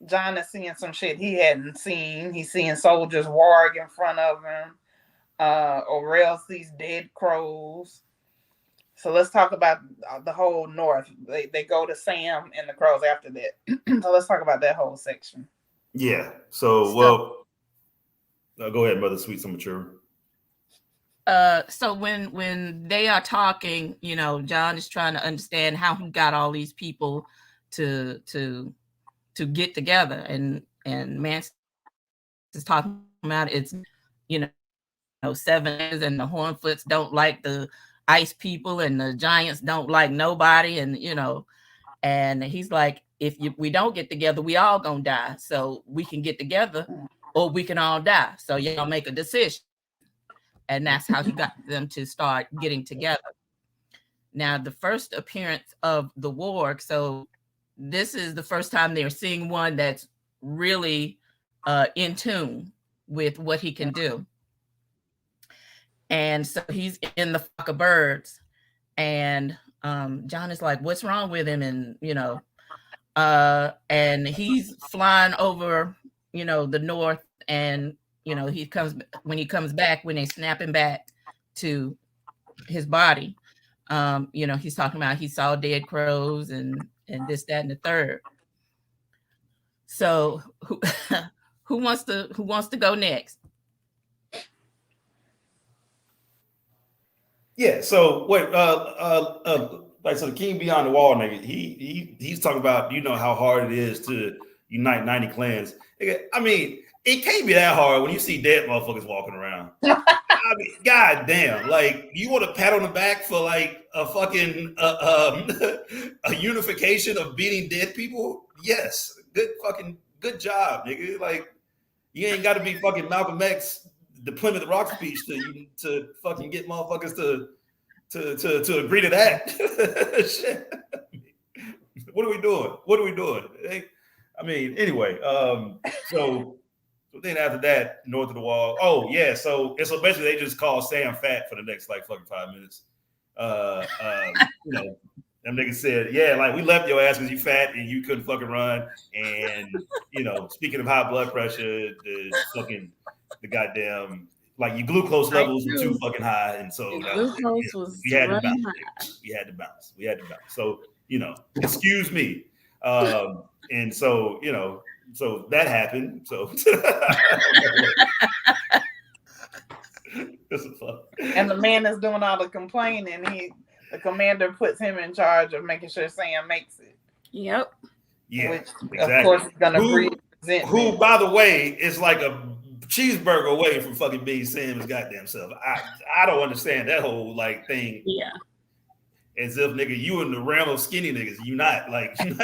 Jon is seeing some shit he hadn't seen. He's seeing soldiers warg in front of him. Orell sees dead crows. So let's talk about the whole north. They go to Sam and the crows after that. So let's talk about that whole section. Yeah. So go ahead, Mother Sweet, some mature. So when they are talking, Jon is trying to understand how he got all these people to to get together, and Mance is talking about it's 7 years, and the Hornfoots don't like the ice people, and the giants don't like nobody, and and he's like, if we don't get together, we all gonna die. So we can get together, or we can all die. So y'all make a decision. And that's how he got them to start getting together. Now, the first appearance of the warg, so this is the first time they're seeing one that's really in tune with what he can do. And so he's in the flock of birds, and Jon is like, what's wrong with him? And and he's flying over the north, and when he comes back, when they snap him back to his body, he's talking about he saw dead crows and this, that, and the third. So who wants to go next? Yeah. So wait, like, so the King Beyond the Wall nigga, he's talking about how hard it is to unite 90 clans. I mean, it can't be that hard when you see dead motherfuckers walking around. I mean, god damn, like, you want a pat on the back for like a fucking a unification of beating dead people? Yes, good job, nigga. Like, you ain't got to be fucking Malcolm X, the Plymouth Rock speech to fucking get motherfuckers to agree to that. Shit. What are we doing? I mean, anyway, so then after that, north of the wall. Oh yeah, so basically they just call Sam fat for the next like fucking 5 minutes. Them niggas said, yeah, like, we left your ass because you fat and you couldn't fucking run. And speaking of high blood pressure, the goddamn, like, your glucose levels were too fucking high, and so we had to bounce. We had to bounce. So excuse me. And so so that happened. So and the man that's doing all the complaining, the commander puts him in charge of making sure Sam makes it. Yep. Yeah. Which, exactly. of course, is gonna breed resentment. Who, by the way, is like a cheeseburger away from fucking being Sam's goddamn self. I don't understand that whole like thing. Yeah. As if, nigga, you in the realm of skinny niggas. You not like you're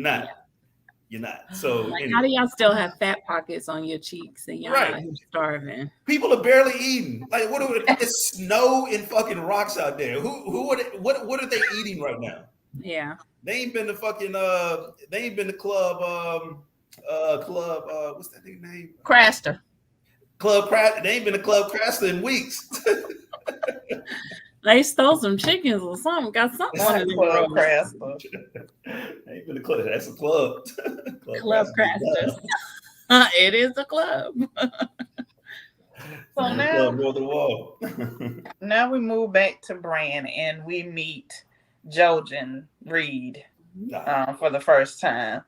not. So like, anyway. How do y'all still have fat pockets on your cheeks and y'all Right. starving? People are barely eating. Like, it's snow and fucking rocks out there. What are they eating right now? Yeah. They ain't been to fucking they ain't been to club what's that nigga name? Craster. They ain't been to Club Craster in weeks. They stole some chickens or something. Got something on the Club Craster. Ain't been to club. That's a club. Club Craster. It is a club. So now, north of the wall. Now we move back to Bran and we meet Jojen Reed for the first time.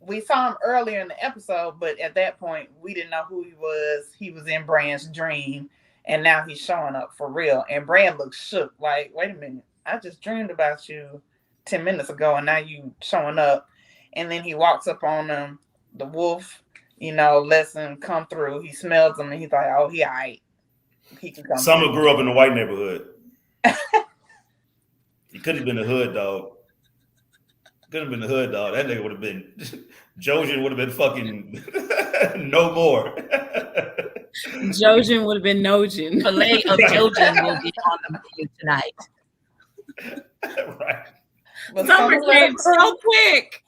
We saw him earlier in the episode, but at that point we didn't know who he was. He was in Bran's dream, and now he's showing up for real. And Bran looks shook, like, wait a minute, I just dreamed about you 10 minutes ago, and now you showing up. And then he walks up on him. The wolf, lets him come through. He smells him, and he's like, oh, he all right. He can come Summer through. grew up in a white neighborhood. He could have been the hood dog. Could have been the hood dog. That nigga would have been, Jojen would have been fucking no more. Jojen would have been Nojen. Filet of Jojen will be on the menu tonight. Right. But Summer came so quick.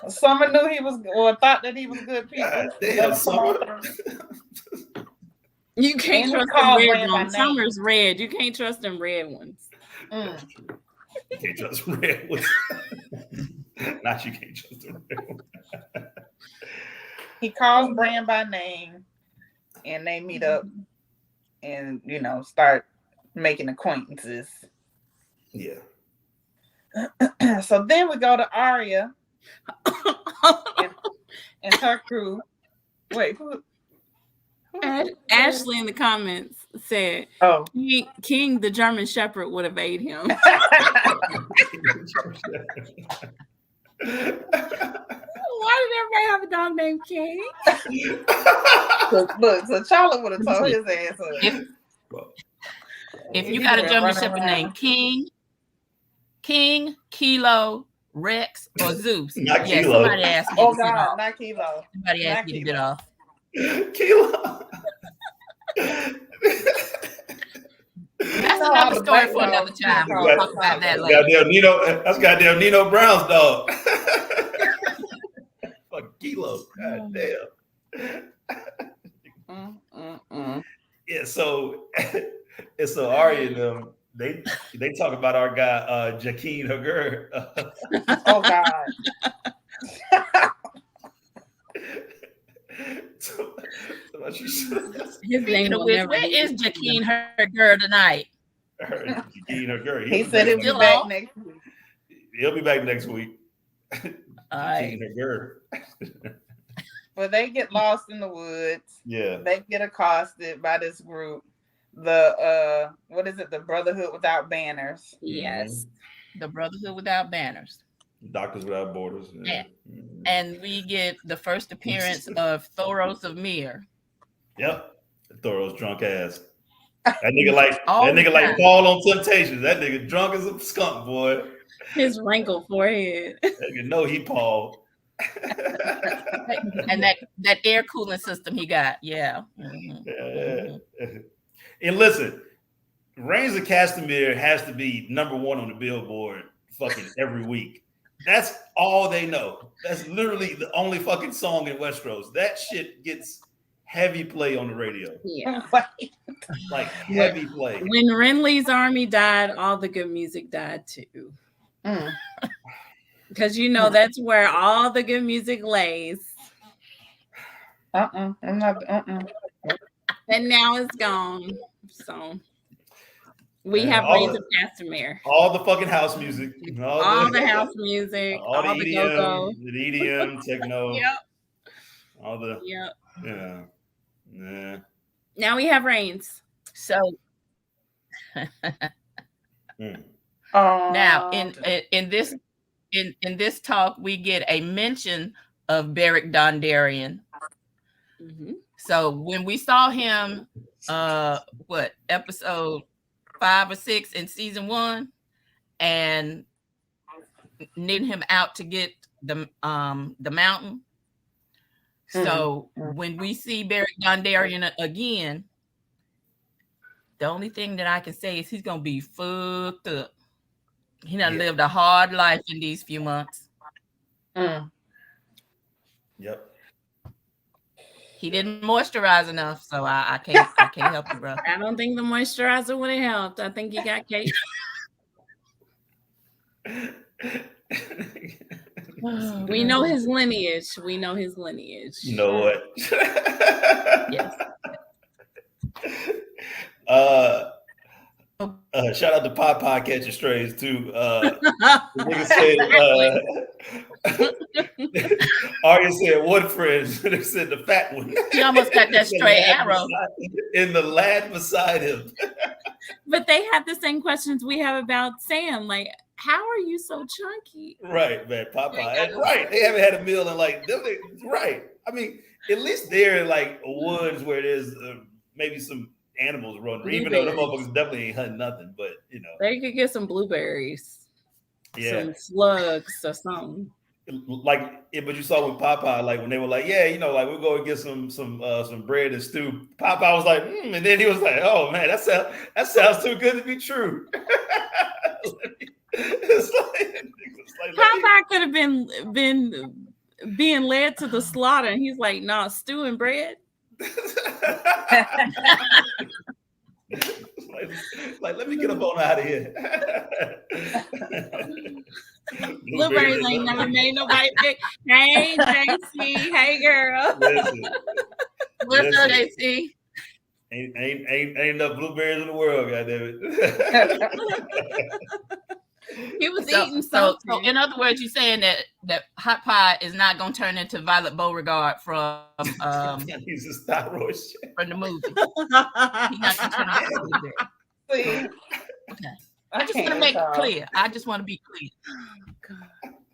Summer knew he was, or thought that he was good people. God damn, Summer. You can't trust the red ones. Summer's red. You can't trust them red ones. You can't trust red ones. Not you can't trust the red ones. He calls Bran by name, and they meet up and, start making acquaintances. Yeah. So then we go to Arya and her crew. Wait, who Ashley in the comments said, Oh, King the German Shepherd would have ate him. Why did everybody have a dog named King? Look, so Charlie would have told his ass up. If you got a German Shepherd named King, Kilo, Rex, or Zeus, Not yeah, Kilo. somebody asked me Oh to get God, off. not Kilo. Somebody asked me to get off. Kilo. That's another story for another time. We'll talk about that later. Goddamn Nino, that's goddamn Nino Brown's dog. Fuck Kilo. God damn. Yeah, so Arya and them, they talk about our guy Jaquin Hager. Oh God. His name will never where is Jaquin Hager tonight? Jaquin Hager. He said he'll be back next week. He'll be back next week. Jaquin Hager. But they get lost in the woods. Yeah. They get accosted by this group. The what is it? The Brotherhood Without Banners. Yes. The Brotherhood Without Banners. Doctors Without Borders. Yeah. And we get the first appearance of Thoros of Myr. Yep. Thoros drunk ass. That nigga like Paul on Temptations. That nigga drunk as a skunk, boy. His wrinkled forehead. That nigga know he Paul. And that air cooling system he got, yeah. And listen, Reigns of Castamere has to be number one on the Billboard fucking every week. That's all they know. That's literally the only fucking song in Westeros. That shit gets heavy play on the radio. Yeah. Like heavy play. When Renly's army died, all the good music died too. Because that's where all the good music lays. I'm not. And now it's gone. So we have Reigns of Castamere. All the fucking house music. All the house music. All the EDM, go-go. the EDM, techno. Yep. All the. Yep. Yeah. Yeah. Now we have Reigns. So now in this talk we get a mention of Beric Dondarrion. Mm-hmm. So when we saw him, episode 5 or 6 in season 1, and needing him out to get the mountain. So when we see Beric Dondarrion again, the only thing that I can say is he's gonna be fucked up. He done lived a hard life in these few months. Yep. He didn't moisturize enough, so I can't help you, bro. I don't think the moisturizer would have helped. I think he got cake. We know his lineage. You know what? Yes. Shout out to Popeye catching strays too. The nigga said, Arya said one friend. They said the fat one. He almost got that stray arrow in the lad beside him. But they have the same questions we have about Sam. Like, how are you so chunky? Right, man. Popeye. Right. They haven't had a meal in like right. I mean, at least they're in like woods where there's maybe some animals running, even though them motherfuckers definitely ain't hunting nothing, but they could get some blueberries, some slugs or something. Like, but you saw with Popeye, like when they were like, like we'll go and get some bread and stew. Popeye was like, and then he was like, oh man, that sounds too good to be true. It's like Popeye could have been being led to the slaughter, and he's like, nah, stew and bread. like let me get up on out of here. Blueberries ain't never made nobody big. Hey JC, hey girl. What's up, JC? Ain't enough blueberries in the world, goddamn it. He was So, eating so something. in other words, you're saying that hot pie is not going to turn into Violet Beauregard from He's a thyroid shit. from the movie. He's not going to turn into See, Okay. I I just want to can't make it talk. clear. I just want to be clear.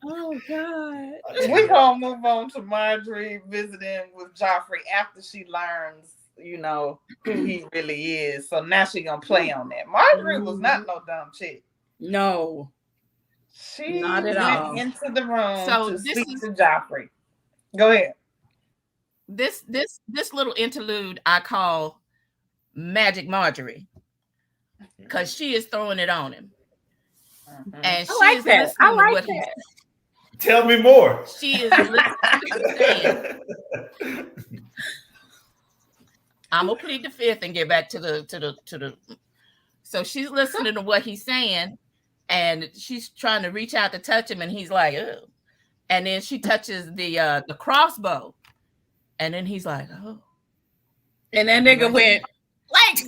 Oh God. We gonna move on to Marjorie visiting with Joffrey after she learns, you know, who he really is. So now she gonna play on that. Marjorie was not no dumb chick. No. She Not at went all. into the room So to this speak is- to Joffrey. Go ahead. This little interlude I call Magic Marjorie because she is throwing it on him, and she I like is that. listening I to like what that. Tell me more. she is listening to saying. I'm gonna plead the fifth and get back to the. So she's listening to what he's saying, and she's trying to reach out to touch him, and he's like, "Oh," and then she touches the crossbow, and then he's like, "Oh," And that nigga went, like,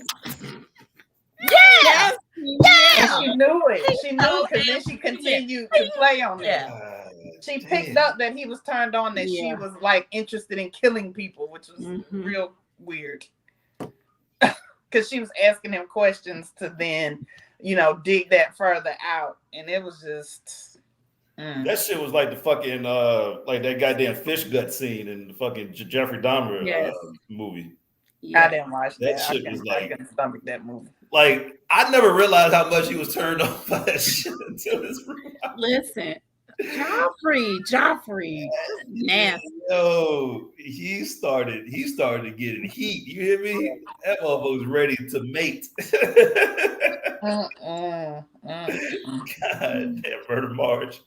yeah. And she knew it. She knew because then she continued to play on it. Yeah. She picked up that he was turned on, that she Yeah. was like interested in killing people, which was Mhm. real weird. Because she was asking him questions to then, you know, dig that further out. And it was just. That shit was like the fucking like that goddamn fish gut scene in the fucking Jeffrey Dahmer Yes. movie. Yeah. I didn't watch That that. shit was like- I couldn't stomach that movie. Like I never realized how much he was turned on by that shit until this rewatch. Listen, Joffrey, nasty. Yo, he started getting heat. You hear me? That motherfucker was ready to mate. God damn, murder Marge.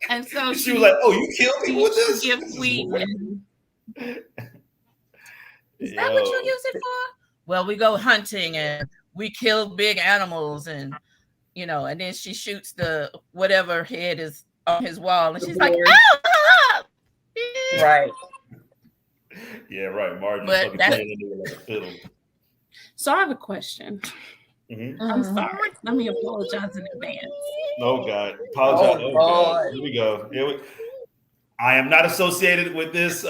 and so She was like, "Oh, you killed people with this?" She gives sweet. Is that Yo. what you use it for? Well, we go hunting and we kill big animals, and you know, and then she shoots the whatever head is on his wall, and she's like, board. "Oh!" Right. Yeah, right. Marge is But fucking that's- playing into it like a fiddle. So I have a question. Mhm. I'm sorry. Let me apologize in advance. Oh God, apologize. Oh, Oh, God. Lord. Here we go. I am not associated with this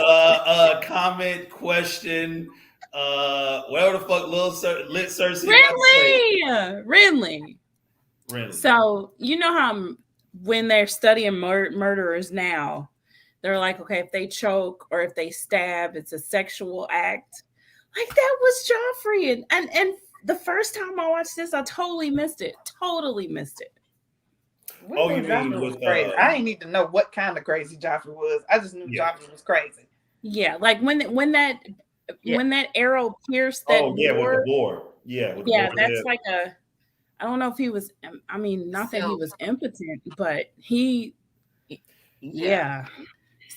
comment, question, whatever the fuck lit Cersei. Renly. Really? So you know how when they're studying murderers now, they're like, okay, if they choke or if they stab, it's a sexual act. Like that was Joffrey, and the first time I watched this, I totally missed it. Oh, you mean Joffrey was with, crazy? I didn't need to know what kind of crazy Joffrey was. I just knew Joffrey was crazy. Yeah, like when that arrow pierced that with the boar. Yeah, with the boar that's head. like I don't know if he was. I mean, not that he was impotent, but he. Yeah.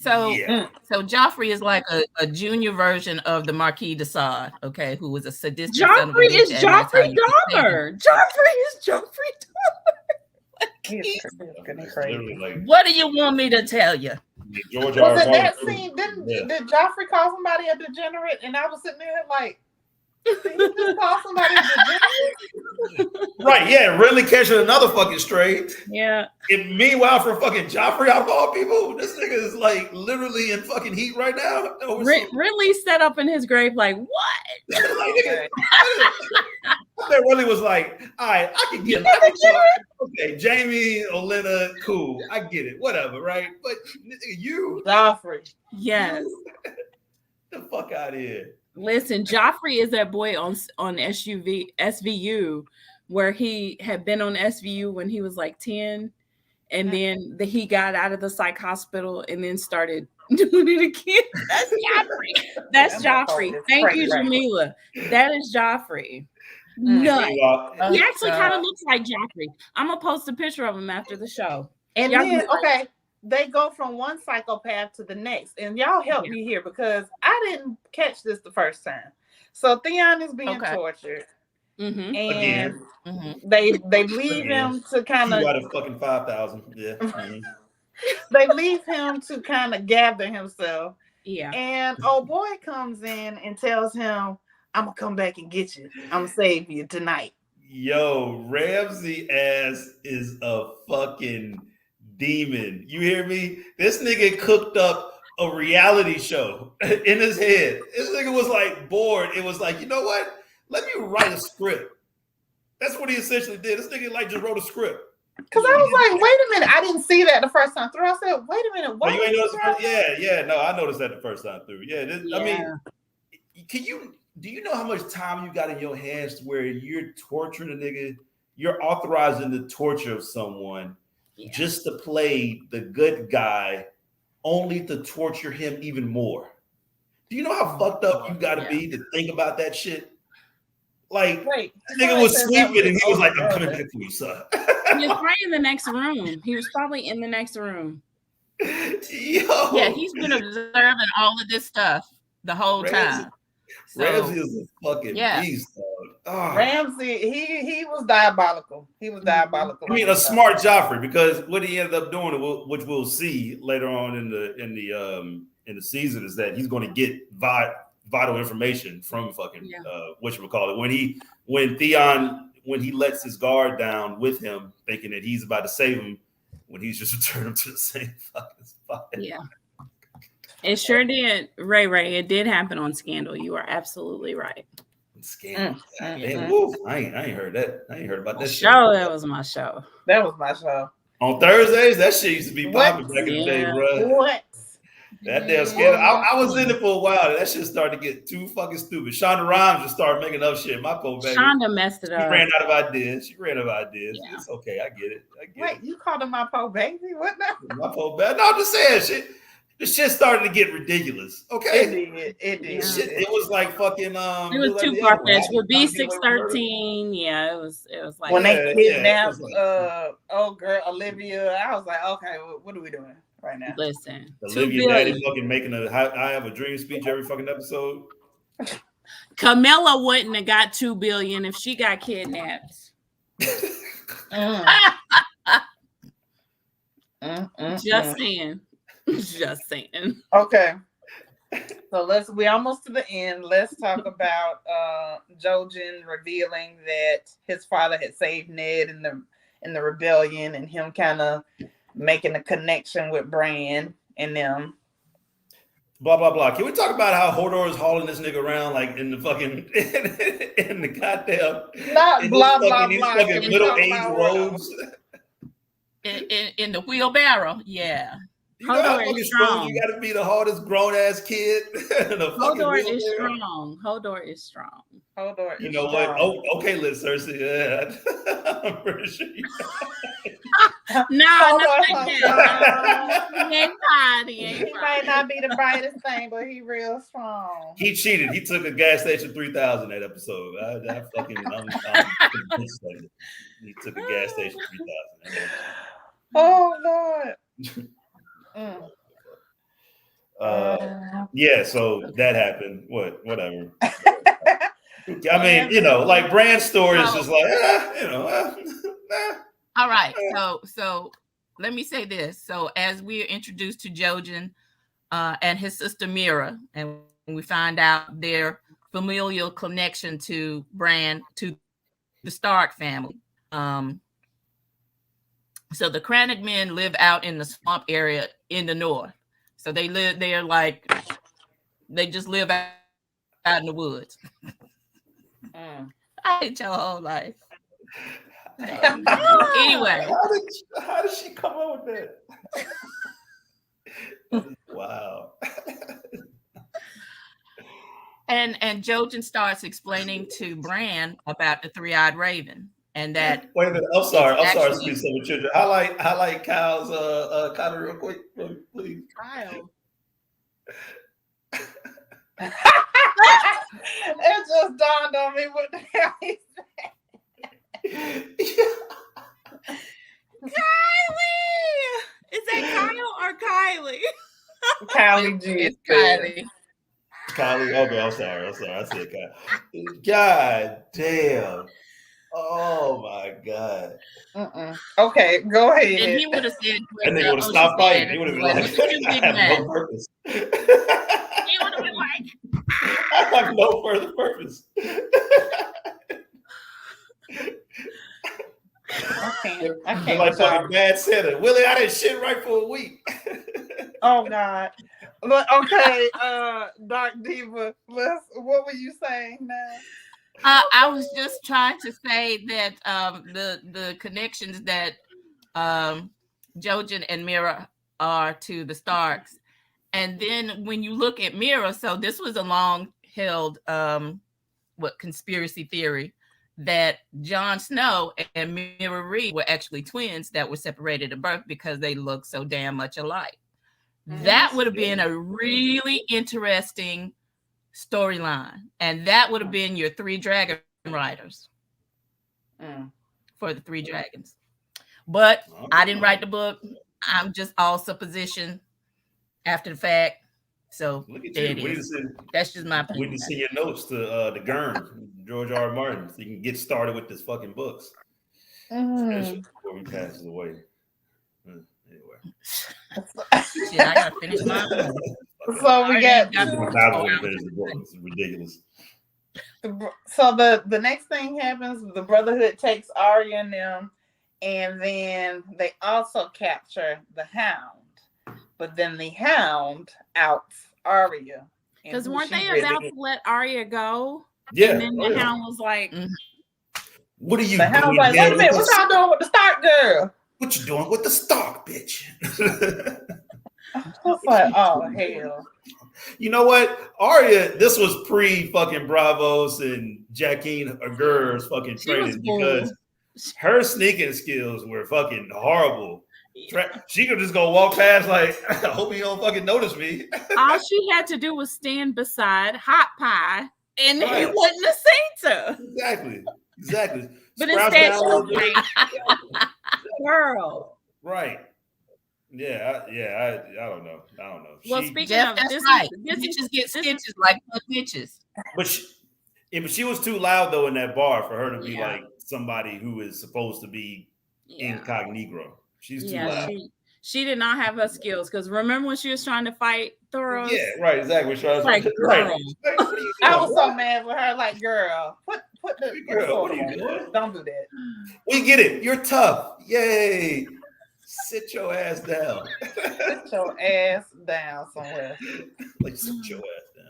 So, Yeah. so Joffrey is like a junior version of the Marquis de Sade, okay, who was a sadistic son of a Joffrey bitch, is and that's how Joffrey you Dahmer. Joffrey is Joffrey He's crazy. Literally like What do you want me to tell you? George Was it R. that Martin. scene? Did Yeah. Joffrey call somebody a degenerate? And I was sitting there like, did he just call somebody a degenerate? Right, yeah, really catching another fucking stray. Yeah. And meanwhile, for fucking Joffrey out of all people, this nigga is like literally in fucking heat right now. No, Ridley set up in his grave like, what? like, nigga, that really was like, all right, I can get okay, Jamie, Olenna, cool, I get it, whatever, right? But nigga, you, Joffrey. Yes. the fuck out of here. Listen, Joffrey is that boy on SVU where he had been on SVU when he was like 10, and then he got out of the psych hospital and then started doing it again. That's Joffrey. That's Joffrey. Thank you, Jamila. That is Joffrey. Nuts. He actually kind of looks like Joffrey. I'm gonna post a picture of him after the show. And Y'all then, be like- okay, they go from one psychopath to the next. And y'all help me here because I didn't catch this the first time. So Theon is being tortured. Mm-hmm. And Mm-hmm. they leave him to kind 2 of out of fucking 5,000. Yeah. Mhm. they leave him to kind of gather himself. Yeah. And old boy comes in and tells him, I'm gonna come back and get you. I'm gonna save you tonight. Yo, Ramsey ass is a fucking demon. You hear me? This nigga cooked up a reality show in his head. This nigga was like bored. It was like, you know what? Let me write a script. That's what he essentially did. This nigga like just wrote a script. Because I was like, wait a minute. I didn't see that the first time through. I said, wait a minute. What? Oh, you ain't noticed yeah. No, I noticed that the first time through. Yeah, I mean, do you know how much time you got in your hands where you're torturing a nigga? You're authorizing the torture of someone just to play the good guy, only to torture him even more. Do you know how fucked up you got to be to think about that shit? Like, this nigga was sleeping and he was like, I'm coming back for you, son. He was probably in the next room. He was probably in the next room. Yo. Yeah, he's been observing all of this stuff the whole time. Ramsey is a fucking beast, dog. Oh. Ramsey, he was diabolical. He was diabolical. I mean, a smart Joffrey, because what he ended up doing, which we'll see later on in the season, is that he's going to get vital information from fucking whatchamacallit. When Theon lets his guard down with him, thinking that he's about to save him, when he's just returned him to the same fucking spot. Yeah. It sure did, Ray. It did happen on Scandal. You are absolutely right. Scandal. I ain't heard that. I ain't heard about that shit. That was my show. That was my show. On Thursdays, that shit used to be popping back in the day, bro. What? That damn Scandal. I was in it for a while. That shit started to get too fucking stupid. Shonda Rhimes just started making up shit. My poor baby. Shonda messed it up. She ran out of ideas. Yeah. It's okay. I get it. Wait, you called him my poor baby? What now? My poor baby. No, I'm just saying shit. The shit started to get ridiculous. Okay, it did. It was like fucking. It was too far fetched. With B613, yeah, it was like when they kidnapped old girl Olivia. I was like, okay, what are we doing right now? Listen, Olivia Daddy fucking making I have a dream speech every fucking episode. Camilla wouldn't have got $2 billion if she got kidnapped. Just saying. Just saying. Okay. So we almost to the end. Let's talk about Jojen revealing that his father had saved Ned in the rebellion, and him kind of making a connection with Brienne and them. Blah blah blah. Can we talk about how Hodor is hauling this nigga around like in the fucking in the goddamn not blah blah these blah. Fucking middle-aged robes in the wheelbarrow? Yeah. You know how fucking strong you got to be the hardest grown ass kid. Hodor is strong. Hodor is strong. Hodor is you know strong. what? Oh, okay, let's Cersei. Yeah, I'm pretty sure. No, he might not be the brightest thing, but he real strong. He cheated. He took a gas station 3000 that episode. I'm convinced of it. He took a gas station 3000. Oh Lord. Yeah, so that happened. Whatever. I mean, you know, like Bran's story is just like, All right. So let me say this. So as we are introduced to Jojen and his sister Meera, and we find out their familial connection to Bran, to the Stark family. So the Cranach men live out in the swamp area in the north. So they live there like they just live out in the woods. I hate your whole life. Anyway. How did she come up with that? Wow. And Jojen starts explaining to Bran about the three-eyed raven. And that wait a minute, I'm sorry to speak so with children. Highlight Kyle's comment real quick, please. Kyle. It just dawned on me what the hell he said. Kylie! Is that Kyle or Kylie? Kylie G. It's Kylie. Kylie, okay, I'm sorry. I said Kyle. God damn. Oh my God. Okay, go ahead. And he would have said, and they would have stopped fighting. He would have been like, "Look at you, big I have man." no purpose. He would have been like, have no further purpose. I can't. Like fucking bad Santa. Willie, I didn't shit right for a week. Oh God. But okay, Dark Diva, what were you saying now? I was just trying to say that the connections that Jojen and Meera are to the Starks, and then when you look at Meera, so this was a long-held conspiracy theory that Jon Snow and Meera Reed were actually twins that were separated at birth because they look so damn much alike. That would have been a really interesting storyline, and that would have been your 3 dragon riders for the 3 dragons. But I didn't write the book. I'm just all supposition after the fact. So look at there you. it is. That's just my opinion. We need to send your notes to the Gurn, George R. Martin, so you can get started with this fucking books before he passes away. Anyway, shit, I gotta finish mine. So we got. It's ridiculous. So the next thing happens, the Brotherhood takes Arya and them, and then they also capture the Hound. But then the Hound outs Arya. Because weren't they about to let Arya go? Yeah. And then the Hound was like, "What are you?" The Hound's like, "Wait a minute, what y'all doing with the Stark girl? What you doing with the Stark, bitch?" I was like, "Oh hell." You know what? Arya, this was pre-fucking Bravos and Jaqen Agur's fucking training because her sneaking skills were fucking horrible. She could just go walk past like, I hope he don't fucking notice me. All she had to do was stand beside Hot Pie and he wouldn't have seen her. Exactly. But instead she was like, girl. Right. Yeah, I don't know. Well, speaking of this, right. Bitches get stitches like bitches. But she was too loud though in that bar for her to be like somebody who is supposed to be incognito. She's too loud. She did not have her skills because remember when she was trying to fight Thoros? Yeah, right, exactly. Like, girl. I was so mad with her. Like, girl, put the girl. What are you doing? Don't do that. We get it. You're tough. Yay. Sit your ass down. Sit your ass down somewhere. Like, sit your ass down.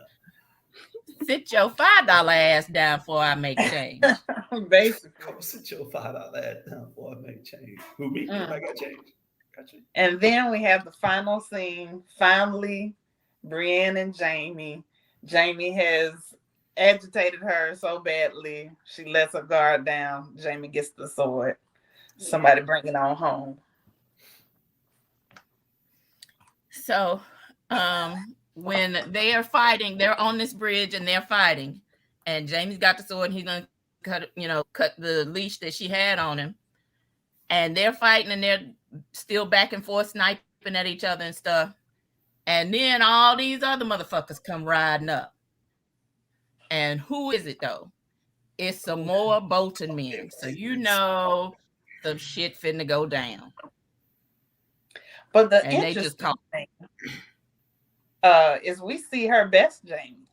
Sit your $5 ass down before I make change. Basically. Come sit your $5 ass down before I make change. Who me? I got change. Got you. And then we have the final scene. Finally, Brienne and Jaime. Jaime has agitated her so badly. She lets her guard down. Jaime gets the sword. Somebody bring it on home. So when they are fighting, they're on this bridge and they're fighting, and Jaime's got the sword and he's gonna cut the leash that she had on him, and they're fighting and they're still back and forth sniping at each other and stuff, and then all these other motherfuckers come riding up, and who is it though? It's some more Bolton men, so the shit finna go down. But the and they just talk. Is we see her best Jaime.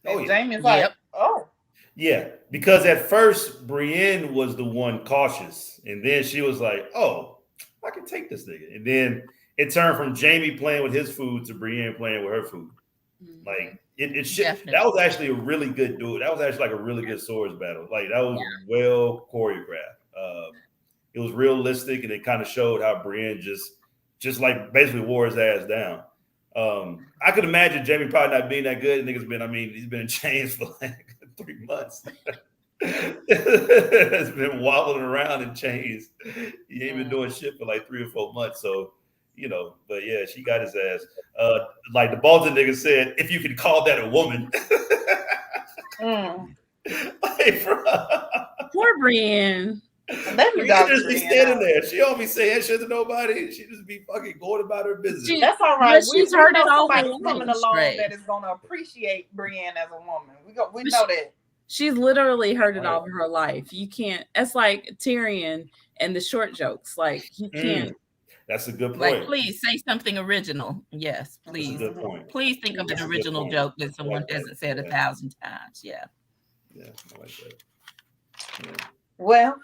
And Jaime's like, oh. Yeah, because at first Brienne was the one cautious, and then she was like, oh, I can take this nigga. And then it turned from Jaime playing with his food to Brienne playing with her food. Like it shit. That was actually a really good duel. That was actually like a really good swords battle. Like that was well choreographed. It was realistic, and it kind of showed how Brienne just like basically wore his ass down. I could imagine Jaime probably not being that good. He's been in chains for like 3 months. It's been wobbling around in chains. He ain't been doing shit for like 3 or 4 months. So, but yeah, she got his ass. Like the Bolton nigga said, if you could call that a woman. Like, poor Brienne. She just be standing there. She don't be saying shit to nobody. She just be fucking going about her business. That's all right. She's heard it all coming along that is gonna appreciate Brienne as a woman. We know that. She's literally heard it all of her life. You can't. It's like Tyrion and the short jokes. Like you can't. That's a good point. Like, please say something original. Yes, please. That's a good point. Please think of an original joke that someone hasn't said 1,000 times. Yeah. Yeah, I like that. Yeah. Well,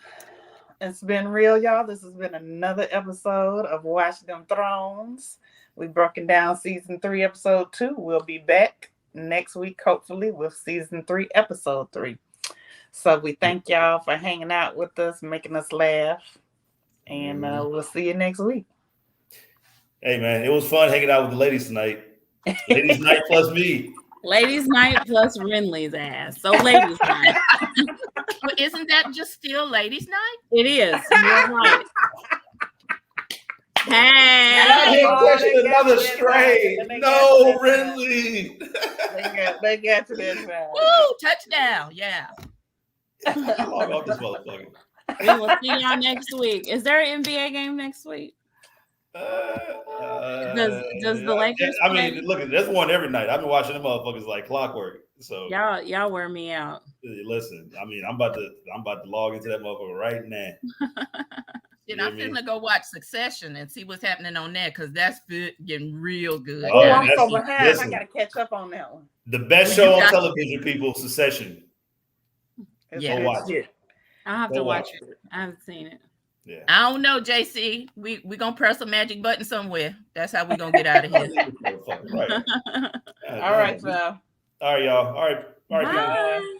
it's been real, y'all. This has been another episode of Watch Them Thrones. We've broken down season 3, episode 2. We'll be back next week, hopefully, with season 3, episode 3. So we thank y'all for hanging out with us, making us laugh. And we'll see you next week. Hey, man, it was fun hanging out with the ladies tonight. Ladies' night plus me. Ladies' night plus Renly's ass. So ladies' night. Well, isn't that just still ladies' night? It is. You're right. Hey. I didn't question another strain. No, Renly. They got to that time. Woo, touchdown. Yeah. Log off this motherfucker. We will see y'all next week. Is there an NBA game next week? Does the Lakers? I mean, look, there's one every night. I've been watching them motherfuckers like clockwork. So y'all wear me out. Listen, I mean, I'm about to log into that motherfucker right now. And I'm gonna go watch Succession and see what's happening on that because that's getting real good. Oh, I'm so behind. Listen, I gotta catch up on that one. The best show on television, people. Succession. Yeah, watch it. I'll have to watch it. I haven't seen it. Yeah. I don't know, JC. We gonna press a magic button somewhere. That's how we gonna get out of here. Right. All right, y'all. All right, y'all. All right. Bye.